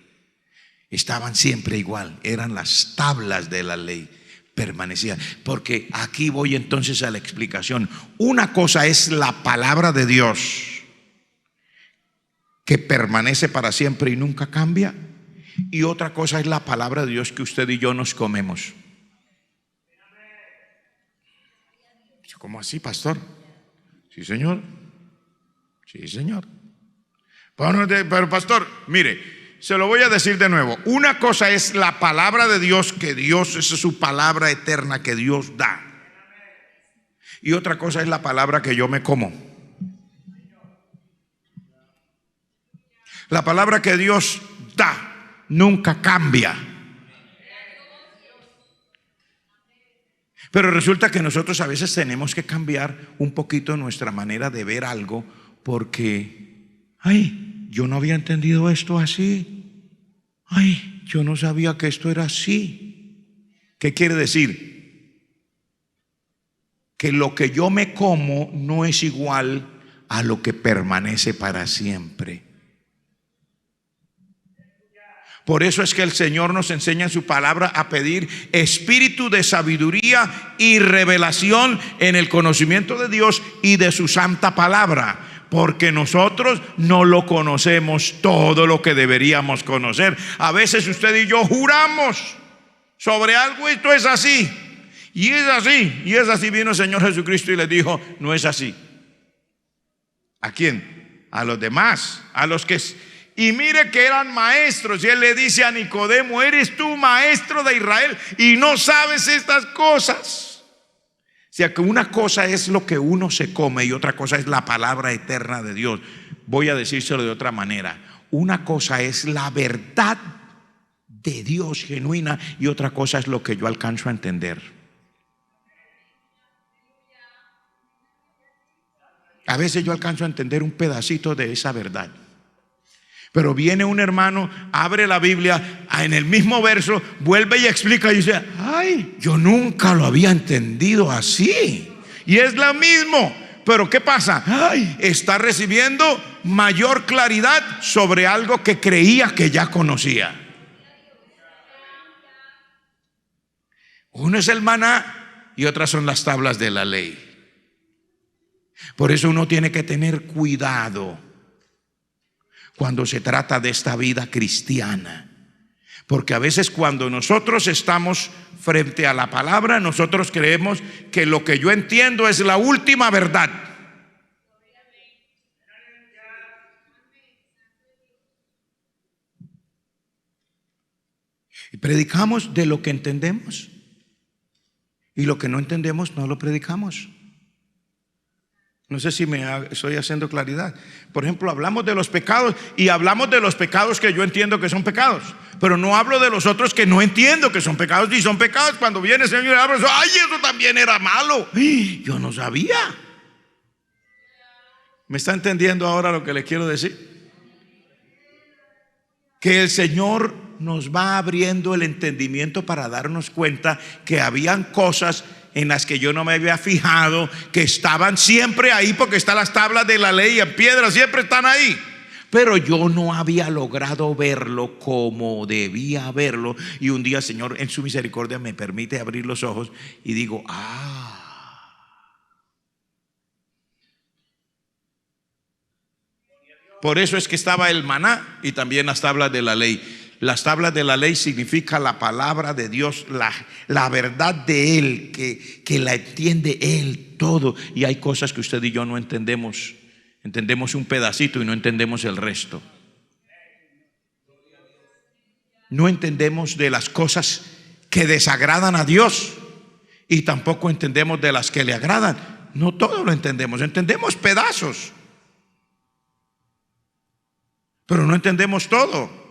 Speaker 1: Estaban siempre igual, eran las tablas de la ley, permanecían. Porque aquí voy entonces a la explicación. Una cosa es la palabra de Dios, que permanece para siempre y nunca cambia, y otra cosa es la palabra de Dios que usted y yo nos comemos. ¿Cómo así, pastor? Sí, señor. Sí, señor. Pero pastor, mire, se lo voy a decir de nuevo. Una cosa es la palabra de Dios, que Dios, esa es su palabra eterna que Dios da. Y otra cosa es la palabra que yo me como. La palabra que Dios da nunca cambia. Pero resulta que nosotros a veces tenemos que cambiar un poquito nuestra manera de ver algo, porque, ay, yo no había entendido esto así. Ay, yo no sabía que esto era así. ¿Qué quiere decir? Que lo que yo me como no es igual a lo que permanece para siempre. Por eso es que el Señor nos enseña en su palabra a pedir espíritu de sabiduría y revelación en el conocimiento de Dios y de su santa palabra. Porque nosotros no lo conocemos todo lo que deberíamos conocer. A veces usted y yo juramos sobre algo, esto es así, y es así, y es así. Vino el Señor Jesucristo y les dijo, no es así. ¿A quién? A los demás, a los que... Y mire que eran maestros, y él le dice a Nicodemo, eres tú maestro de Israel y no sabes estas cosas. O sea que una cosa es lo que uno se come y otra cosa es la palabra eterna de Dios. Voy a decírselo de otra manera. Una cosa es la verdad de Dios genuina y otra cosa es lo que yo alcanzo a entender. A veces yo alcanzo a entender un pedacito de esa verdad. Pero viene un hermano, abre la Biblia, en el mismo verso, vuelve y explica y dice, ay, yo nunca lo había entendido así. Y es lo mismo. Pero ¿qué pasa? Ay, está recibiendo mayor claridad sobre algo que creía que ya conocía. Uno es el maná y otras son las tablas de la ley. Por eso uno tiene que tener cuidado cuando se trata de esta vida cristiana. Porque a veces cuando nosotros estamos frente a la palabra, nosotros creemos que lo que yo entiendo es la última verdad. Y predicamos de lo que entendemos. Y lo que no entendemos no lo predicamos. No sé si estoy haciendo claridad. Por ejemplo, hablamos de los pecados y hablamos de los pecados que yo entiendo que son pecados, pero no hablo de los otros que no entiendo que son pecados. Y son pecados cuando viene el Señor y habla, ¡ay, eso también era malo! Yo no sabía. ¿Me está entendiendo ahora lo que le quiero decir? Que el Señor nos va abriendo el entendimiento para darnos cuenta que habían cosas en las que yo no me había fijado, que estaban siempre ahí, porque están las tablas de la ley en piedra, siempre están ahí, pero yo no había logrado verlo como debía verlo. Y un día el Señor en su misericordia me permite abrir los ojos y digo, por eso es que estaba el maná y también las tablas de la ley. Las tablas de la ley significa la palabra de Dios, la verdad de Él, que la entiende Él todo. Y hay cosas que usted y yo no entendemos. Entendemos un pedacito y no entendemos el resto. No entendemos de las cosas que desagradan a Dios y tampoco entendemos de las que le agradan. No todo lo entendemos, entendemos pedazos, pero no entendemos todo.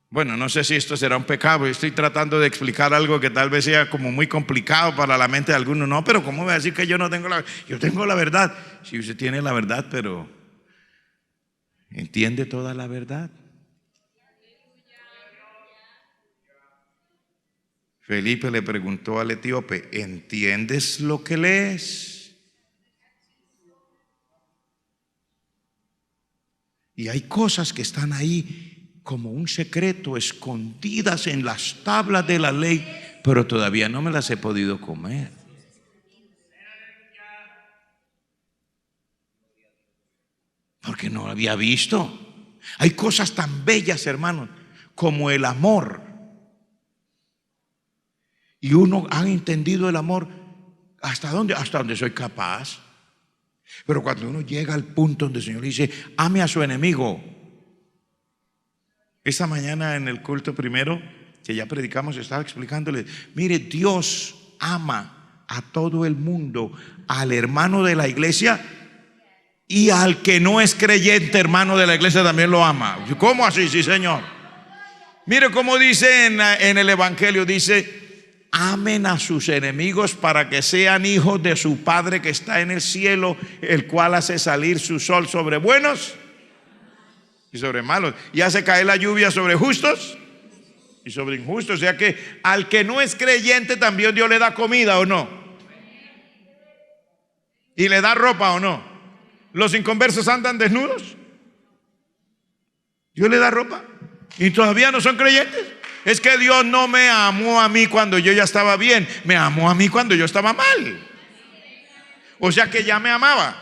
Speaker 1: Bueno, no sé si esto será un pecado. Estoy tratando de explicar algo que tal vez sea como muy complicado para la mente de algunos. No, pero ¿cómo voy a decir que yo no tengo la verdad? Yo tengo la verdad. Si usted tiene la verdad, pero ¿entiende toda la verdad? Felipe le preguntó al etíope, ¿entiendes lo que lees? Y hay cosas que están ahí como un secreto, escondidas en las tablas de la ley, pero todavía no me las he podido comer. Porque no había visto. Hay cosas tan bellas, hermanos, como el amor. Y uno ha entendido el amor hasta donde soy capaz. Pero cuando uno llega al punto donde el Señor dice, ame a su enemigo. Esta mañana en el culto primero que ya predicamos estaba explicándole, mire, Dios ama a todo el mundo, al hermano de la iglesia y al que no es creyente, hermano de la iglesia, también lo ama. ¿Cómo así? Sí, Señor. Mire cómo dice en el Evangelio, dice, amen a sus enemigos para que sean hijos de su Padre que está en el cielo, el cual hace salir su sol sobre buenos y sobre malos, y hace caer la lluvia sobre justos y sobre injustos. O sea que al que no es creyente también Dios le da comida, ¿o no? Y le da ropa, ¿o no? Los inconversos andan desnudos, Dios le da ropa y todavía no son creyentes. Es que Dios no me amó a mí cuando yo ya estaba bien, me amó a mí cuando yo estaba mal. O sea que ya me amaba.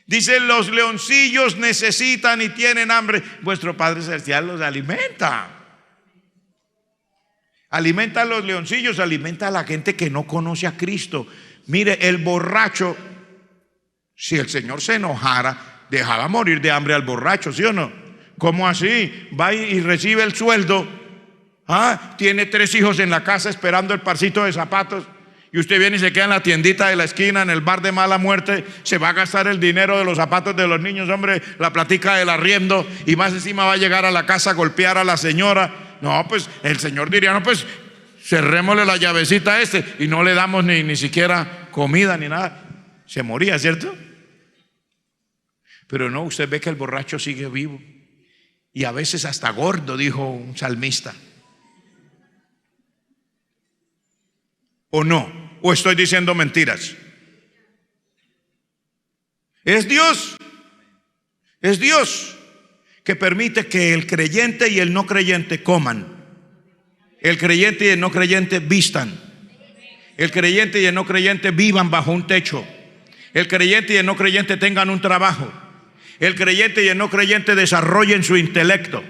Speaker 1: Dice, los leoncillos necesitan y tienen hambre, vuestro Padre Celestial los alimenta. Alimenta a los leoncillos, alimenta a la gente que no conoce a Cristo. Mire, el borracho, si el Señor se enojara, dejaba morir de hambre al borracho, ¿sí o no? ¿Cómo así? Va y recibe el sueldo. Tiene 3 hijos en la casa esperando el parcito de zapatos. Y usted viene y se queda en la tiendita de la esquina, en el bar de mala muerte, se va a gastar el dinero de los zapatos de los niños, hombre, la platica del arriendo, y más encima va a llegar a la casa a golpear a la señora. No, pues el Señor diría, no, pues cerrémosle la llavecita a este y no le damos ni siquiera comida ni nada. Se moría, ¿cierto? Pero no, usted ve que el borracho sigue vivo y a veces hasta gordo, dijo un salmista. ¿O no? ¿O estoy diciendo mentiras? Es Dios que permite que el creyente y el no creyente coman, el creyente y el no creyente vistan, el creyente y el no creyente vivan bajo un techo, el creyente y el no creyente tengan un trabajo, El creyente y el no creyente desarrollen su intelecto.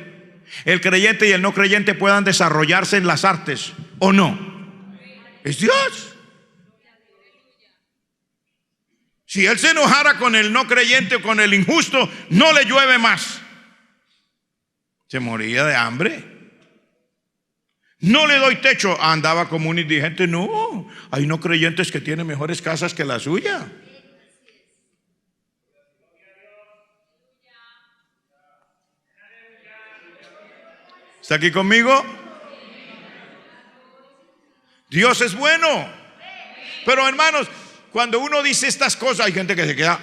Speaker 1: El creyente y el no creyente puedan desarrollarse en las artes, ¿o no? Es Dios. Si Él se enojara con el no creyente o con el injusto, no le llueve más. Se moría de hambre. No le doy techo. Andaba como un indigente. No, hay no creyentes que tienen mejores casas que la suya. ¿Está aquí conmigo? Dios es bueno. Pero hermanos, cuando uno dice estas cosas, hay gente que se queda.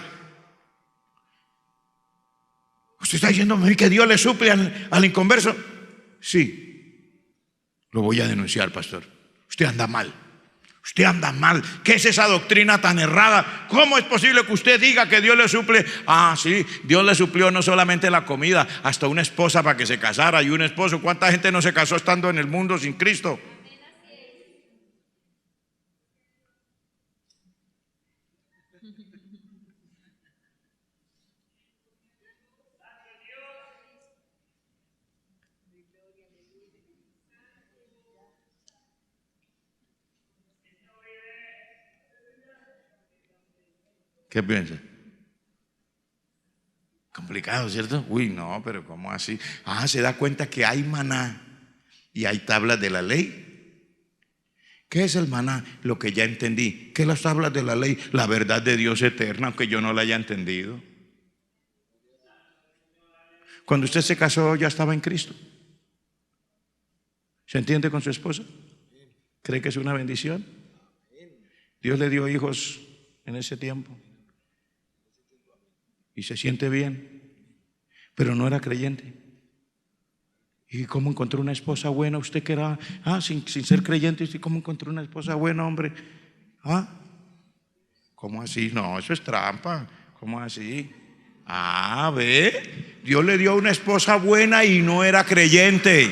Speaker 1: ¿Usted está diciendo que Dios le suple al inconverso? Sí. Lo voy a denunciar, pastor. Usted anda mal. Usted anda mal. ¿Qué es esa doctrina tan errada? ¿Cómo es posible que usted diga que Dios le suple? Ah, sí, Dios le suplió no solamente la comida, hasta una esposa para que se casara y un esposo. ¿Cuánta gente no se casó estando en el mundo sin Cristo? ¿Qué piensa? Complicado, ¿cierto? Uy, no, pero ¿cómo así? Ah, se da cuenta que hay maná y hay tablas de la ley. ¿Qué es el maná? Lo que ya entendí. ¿Qué es las tablas de la ley? La verdad de Dios eterna, aunque yo no la haya entendido. Cuando usted se casó, ya estaba en Cristo. ¿Se entiende con su esposa? ¿Cree que es una bendición? Dios le dio hijos en ese tiempo. Y se siente bien, pero no era creyente. ¿Y cómo encontró una esposa buena? Usted que era, sin ser creyente, ¿usted cómo encontró una esposa buena, hombre? ¿Cómo así? No, eso es trampa. ¿Cómo así? Ve, Dios le dio una esposa buena y no era creyente.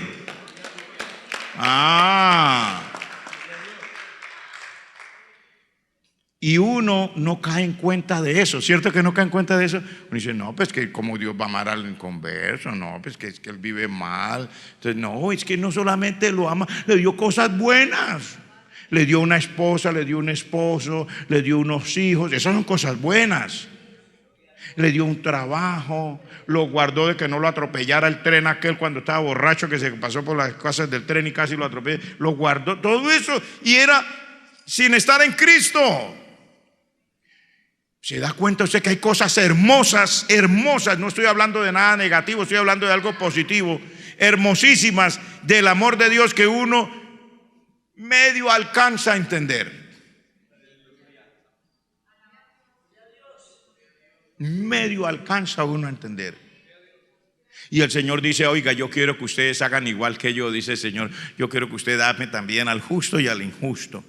Speaker 1: Y uno no cae en cuenta de eso. ¿Cierto que no cae en cuenta de eso? Uno dice, no, pues que como Dios va a amar al inconverso. No, pues que es que él vive mal. Entonces, no, es que no solamente lo ama, le dio cosas buenas. Le dio una esposa, le dio un esposo, le dio unos hijos. Esas son cosas buenas. Le dio un trabajo, lo guardó de que no lo atropellara el tren aquel cuando estaba borracho, que se pasó por las casas del tren y casi lo atropelló. Lo guardó, todo eso, y era sin estar en Cristo. ¿Se da cuenta usted que hay cosas hermosas, hermosas? No estoy hablando de nada negativo, estoy hablando de algo positivo, hermosísimas del amor de Dios que uno medio alcanza a entender. Medio alcanza uno a entender. Y el Señor dice, oiga, yo quiero que ustedes hagan igual que yo. Dice el Señor, yo quiero que usted ame también al justo y al injusto.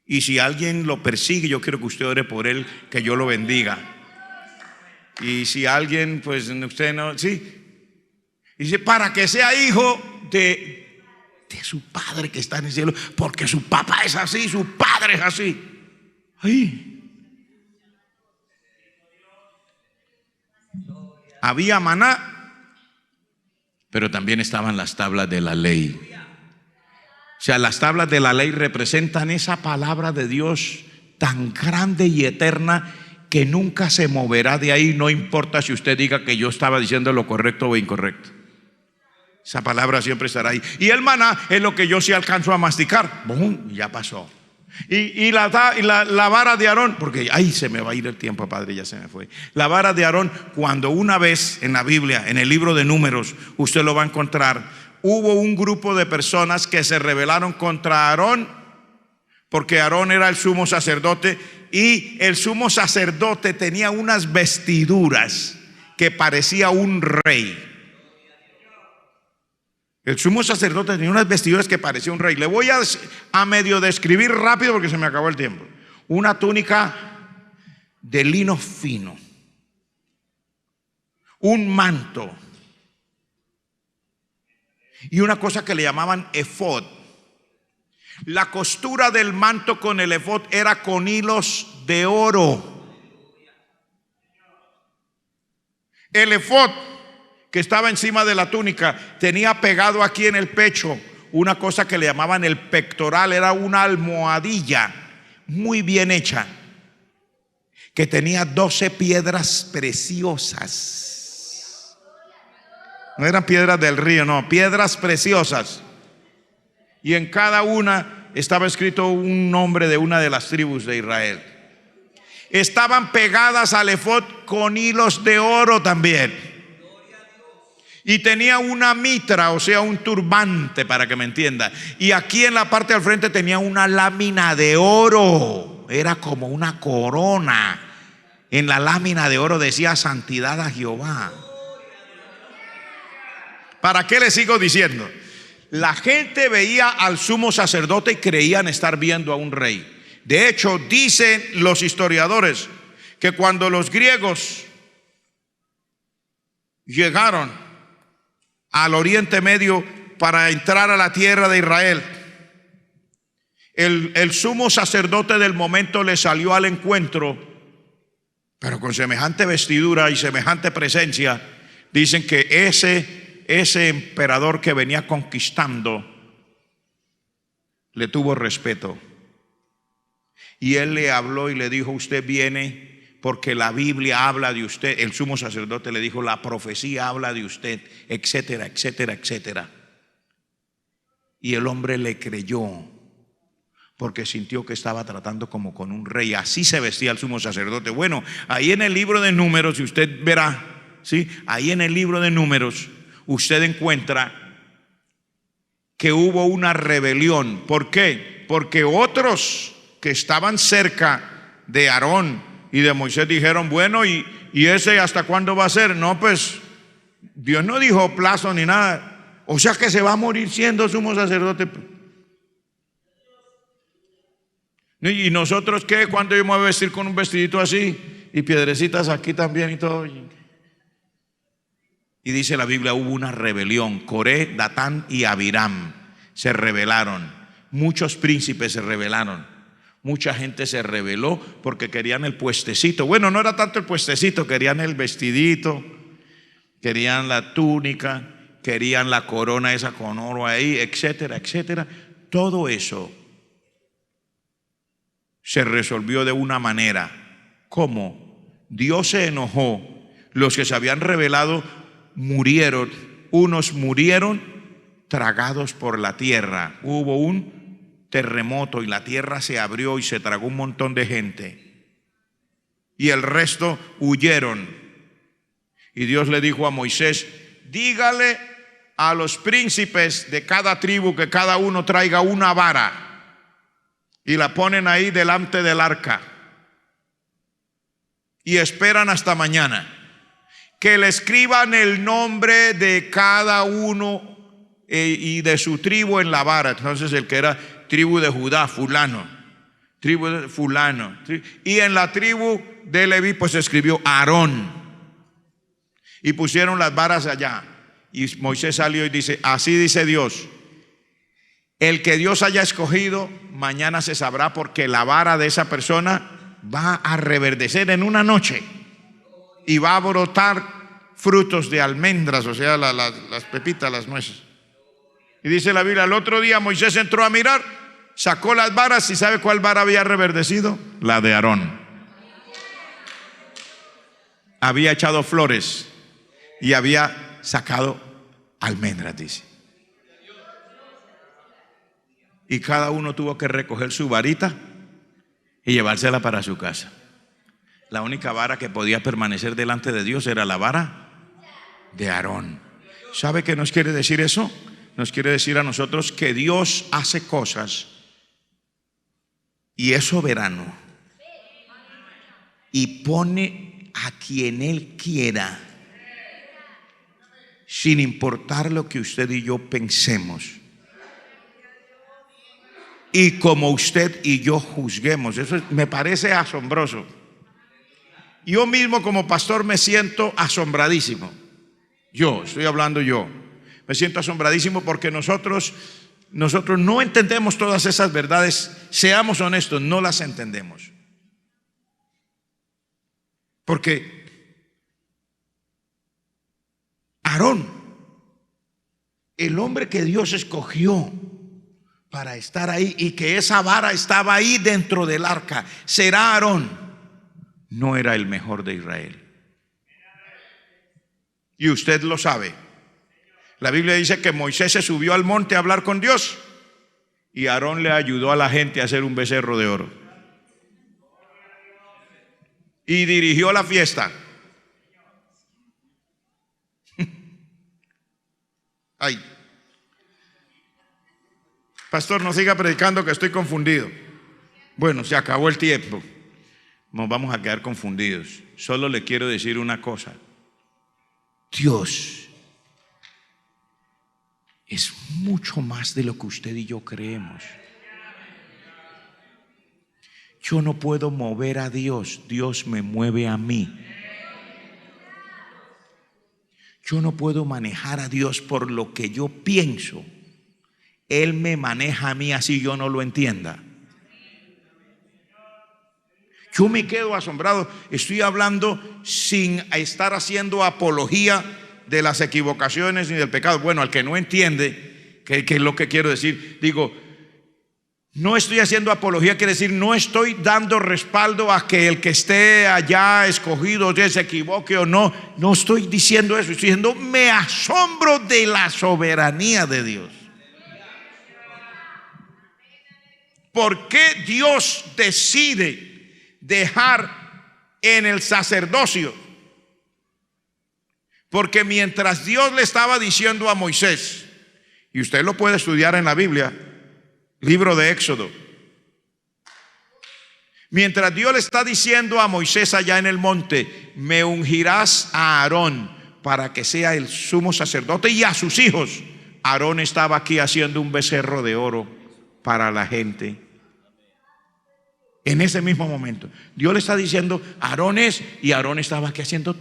Speaker 1: Y si alguien lo persigue, yo quiero que usted ore por él, que yo lo bendiga. Y si alguien, pues usted no, sí. Dice, para que sea hijo de su Padre que está en el cielo, porque su papá es así, su padre es así. Había maná, pero también estaban las tablas de la ley. O sea, las tablas de la ley representan esa palabra de Dios tan grande y eterna que nunca se moverá de ahí, no importa si usted diga que yo estaba diciendo lo correcto o incorrecto. Esa palabra siempre estará ahí. Y el maná es lo que yo sí alcanzo a masticar. ¡Bum! Ya pasó. Y la vara de Aarón, porque ahí se me va a ir el tiempo, padre, ya se me fue. La vara de Aarón, cuando una vez en la Biblia, en el libro de Números, usted lo va a encontrar. Hubo un grupo de personas que se rebelaron contra Aarón, porque Aarón era el sumo sacerdote, y el sumo sacerdote tenía unas vestiduras que parecía un rey. El sumo sacerdote tenía unas vestiduras que parecía un rey. Le voy a medio describir rápido porque se me acabó el tiempo. Una túnica de lino fino, un manto y una cosa que le llamaban efod. La costura del manto con el efod era con hilos de oro. El efod que estaba encima de la túnica tenía pegado aquí en el pecho una cosa que le llamaban el pectoral. Era una almohadilla muy bien hecha que tenía 12 piedras preciosas. No eran piedras del río, no, piedras preciosas. Y en cada una estaba escrito un nombre de una de las tribus de Israel. Estaban pegadas al efod con hilos de oro también. Y tenía una mitra, o sea, un turbante, para que me entienda. Y aquí en la parte del frente tenía una lámina de oro. Era como una corona. En la lámina de oro decía santidad a Jehová. ¿Para qué le sigo diciendo? La gente veía al sumo sacerdote y creían estar viendo a un rey. De hecho, dicen los historiadores que cuando los griegos llegaron al Oriente Medio para entrar a la tierra de Israel, el sumo sacerdote del momento le salió al encuentro, pero con semejante vestidura y semejante presencia. Dicen que ese emperador que venía conquistando le tuvo respeto, y él le habló y le dijo: usted viene porque la Biblia habla de usted. El sumo sacerdote le dijo: la profecía habla de usted, etcétera, etcétera, etcétera. Y el hombre le creyó porque sintió que estaba tratando como con un rey. Así se vestía el sumo sacerdote. Bueno, ahí en el libro de Números, si usted verá, ¿sí? Ahí en el libro de Números usted encuentra que hubo una rebelión. ¿Por qué? Porque otros que estaban cerca de Aarón y de Moisés dijeron: bueno, ¿y ese hasta cuándo va a ser? No, pues Dios no dijo plazo ni nada. O sea que se va a morir siendo sumo sacerdote. ¿Y nosotros qué? ¿Cuándo yo me voy a vestir con un vestidito así y piedrecitas aquí también y todo? Y dice la Biblia: hubo una rebelión. Coré, Datán y Abiram se rebelaron. Muchos príncipes se rebelaron. Mucha gente se rebeló porque querían el puestecito. Bueno, no era tanto el puestecito, querían el vestidito, querían la túnica, querían la corona esa con oro ahí, etcétera, etcétera. Todo eso se resolvió de una manera. ¿Cómo? Dios se enojó. Los que se habían rebelado murieron. Unos murieron tragados por la tierra. Hubo un terremoto y la tierra se abrió y se tragó un montón de gente. Y el resto huyeron. Y Dios le dijo a Moisés: dígale a los príncipes de cada tribu que cada uno traiga una vara, y la ponen ahí delante del arca y esperan hasta mañana que le escriban el nombre de cada uno y de su tribu en la vara. Entonces el que era tribu de Judá, fulano, tribu de fulano, y en la tribu de Leví pues escribió Aarón, y pusieron las varas allá. Y Moisés salió y dice: así dice Dios, el que Dios haya escogido mañana se sabrá, porque la vara de esa persona va a reverdecer en una noche y va a brotar frutos de almendras, o sea, las pepitas, las nueces. Y dice la Biblia: al otro día Moisés entró a mirar, sacó las varas, y ¿sabe cuál vara había reverdecido? La de Aarón. Había echado flores y había sacado almendras, dice. Y cada uno tuvo que recoger su varita y llevársela para su casa. La única vara que podía permanecer delante de Dios era la vara de Aarón. ¿Sabe qué nos quiere decir eso? Nos quiere decir a nosotros que Dios hace cosas y es soberano y pone a quien Él quiera, sin importar lo que usted y yo pensemos y como usted y yo juzguemos. Eso me parece asombroso. Yo mismo como pastor me siento asombradísimo. Yo, estoy hablando yo. Me siento asombradísimo porque nosotros no entendemos todas esas verdades. Seamos honestos, no las entendemos. Porque Aarón, el hombre que Dios escogió para estar ahí y que esa vara estaba ahí dentro del arca, será Aarón, no era el mejor de Israel. Y usted lo sabe. La Biblia dice que Moisés se subió al monte a hablar con Dios y Aarón le ayudó a la gente a hacer un becerro de oro y dirigió la fiesta. Ay, pastor, no siga predicando que estoy confundido. Bueno, se acabó el tiempo. Nos vamos a quedar confundidos. Solo le quiero decir una cosa. Dios es mucho más de lo que usted y yo creemos. Yo no puedo mover a Dios, Dios me mueve a mí. Yo no puedo manejar a Dios por lo que yo pienso. Él me maneja a mí así yo no lo entienda. Yo me quedo asombrado. Estoy hablando sin estar haciendo apología de las equivocaciones ni del pecado. Bueno, al que no entiende qué es lo que quiero decir, digo, no estoy haciendo apología, quiere decir, no estoy dando respaldo a que el que esté allá escogido ya se equivoque o no. No estoy diciendo eso, estoy diciendo, me asombro de la soberanía de Dios. ¿Por qué Dios decide dejar en el sacerdocio? Porque mientras Dios le estaba diciendo a Moisés, y usted lo puede estudiar en la Biblia, libro de Éxodo, mientras Dios le está diciendo a Moisés allá en el monte, me ungirás a Aarón para que sea el sumo sacerdote y a sus hijos. Aarón estaba aquí haciendo un becerro de oro para la gente. En ese mismo momento Dios le está diciendo, Aarón es, y Aarón estaba aquí haciendo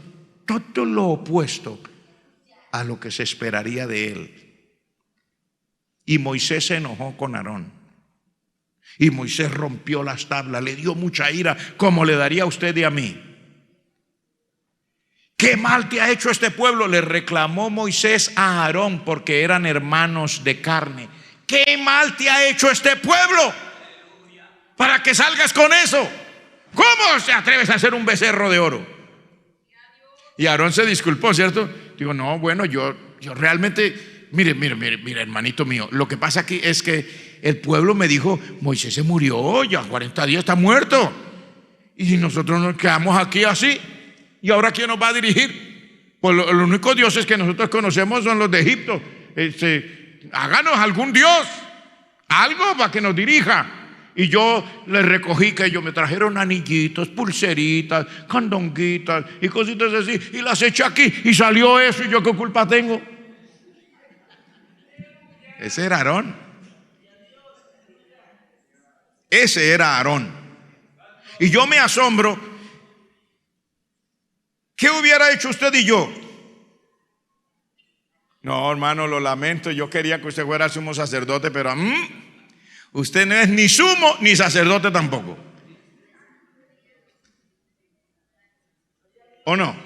Speaker 1: todo lo opuesto a lo que se esperaría de él. Y Moisés se enojó con Aarón. Y Moisés rompió las tablas, le dio mucha ira, como le daría a usted y a mí. ¿Qué mal te ha hecho este pueblo? Le reclamó Moisés a Aarón, porque eran hermanos de carne. ¿Qué mal te ha hecho este pueblo para que salgas con eso? ¿Cómo se atreves a hacer un becerro de oro? Y Aarón se disculpó, ¿cierto? Digo, no, bueno, yo realmente... Mire, hermanito mío, lo que pasa aquí es que el pueblo me dijo, Moisés se murió, ya 40 días está muerto. Y nosotros nos quedamos aquí así. ¿Y ahora quién nos va a dirigir? Pues los únicos dioses que nosotros conocemos son los de Egipto. Háganos algún dios, algo para que nos dirija. Y yo les recogí que ellos me trajeron anillitos, pulseritas, candonguitas y cositas así. Y las eché aquí y salió eso. ¿Y yo qué culpa tengo? Ese era Aarón. Ese era Aarón. Y yo me asombro. ¿Qué hubiera hecho usted y yo? No, hermano, lo lamento. Yo quería que usted fuera sumo sacerdote, pero usted no es ni sumo ni sacerdote tampoco. ¿O no?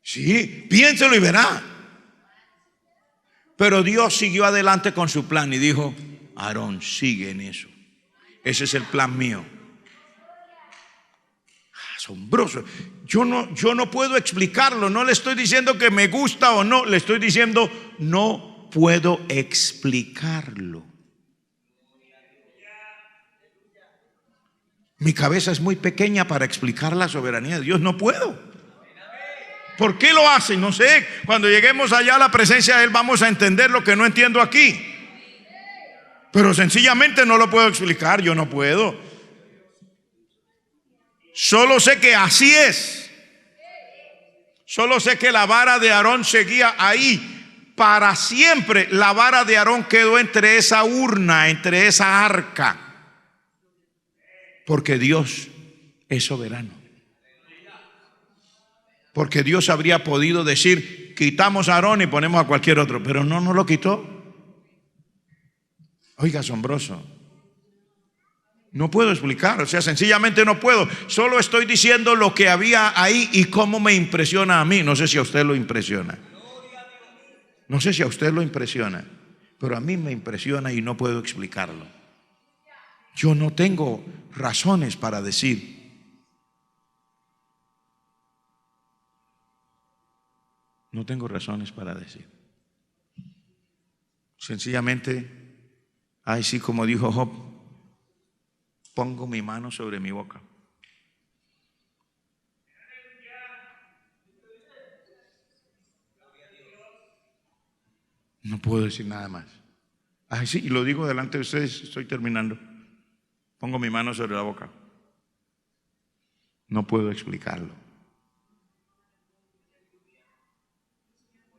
Speaker 1: Sí, piénselo y verá. Pero Dios siguió adelante con su plan y dijo, Aarón, sigue en eso. Ese es el plan mío. Asombroso. Yo no puedo explicarlo. No le estoy diciendo que me gusta o no. Le estoy diciendo, no puedo explicarlo. Mi cabeza es muy pequeña para explicar la soberanía de Dios. No puedo. ¿Por qué lo hace? No sé. Cuando lleguemos allá a la presencia de Él vamos a entender lo que no entiendo aquí. Pero sencillamente no lo puedo explicar. Yo no puedo. Solo sé que así es. Solo sé que la vara de Aarón seguía ahí. Para siempre la vara de Aarón quedó entre esa urna, entre esa arca. Porque Dios es soberano. Porque Dios habría podido decir, quitamos a Aarón y ponemos a cualquier otro. Pero no lo quitó. Oiga, asombroso. No puedo explicar, o sea, sencillamente no puedo. Solo estoy diciendo lo que había ahí y cómo me impresiona a mí. No sé si a usted lo impresiona. No sé si a usted lo impresiona, pero a mí me impresiona y no puedo explicarlo. Yo no tengo razones para decir. No tengo razones para decir. Sencillamente, así como dijo Job, pongo mi mano sobre mi boca. No puedo decir nada más. Ay, sí, y lo digo delante de ustedes, estoy terminando. Pongo mi mano sobre la boca. No puedo explicarlo.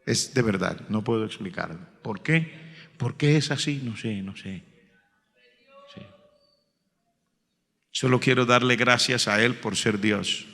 Speaker 1: Es de verdad, no puedo explicarlo. ¿Por qué? ¿Por qué es así? No sé, no sé. Sí. Solo quiero darle gracias a Él por ser Dios.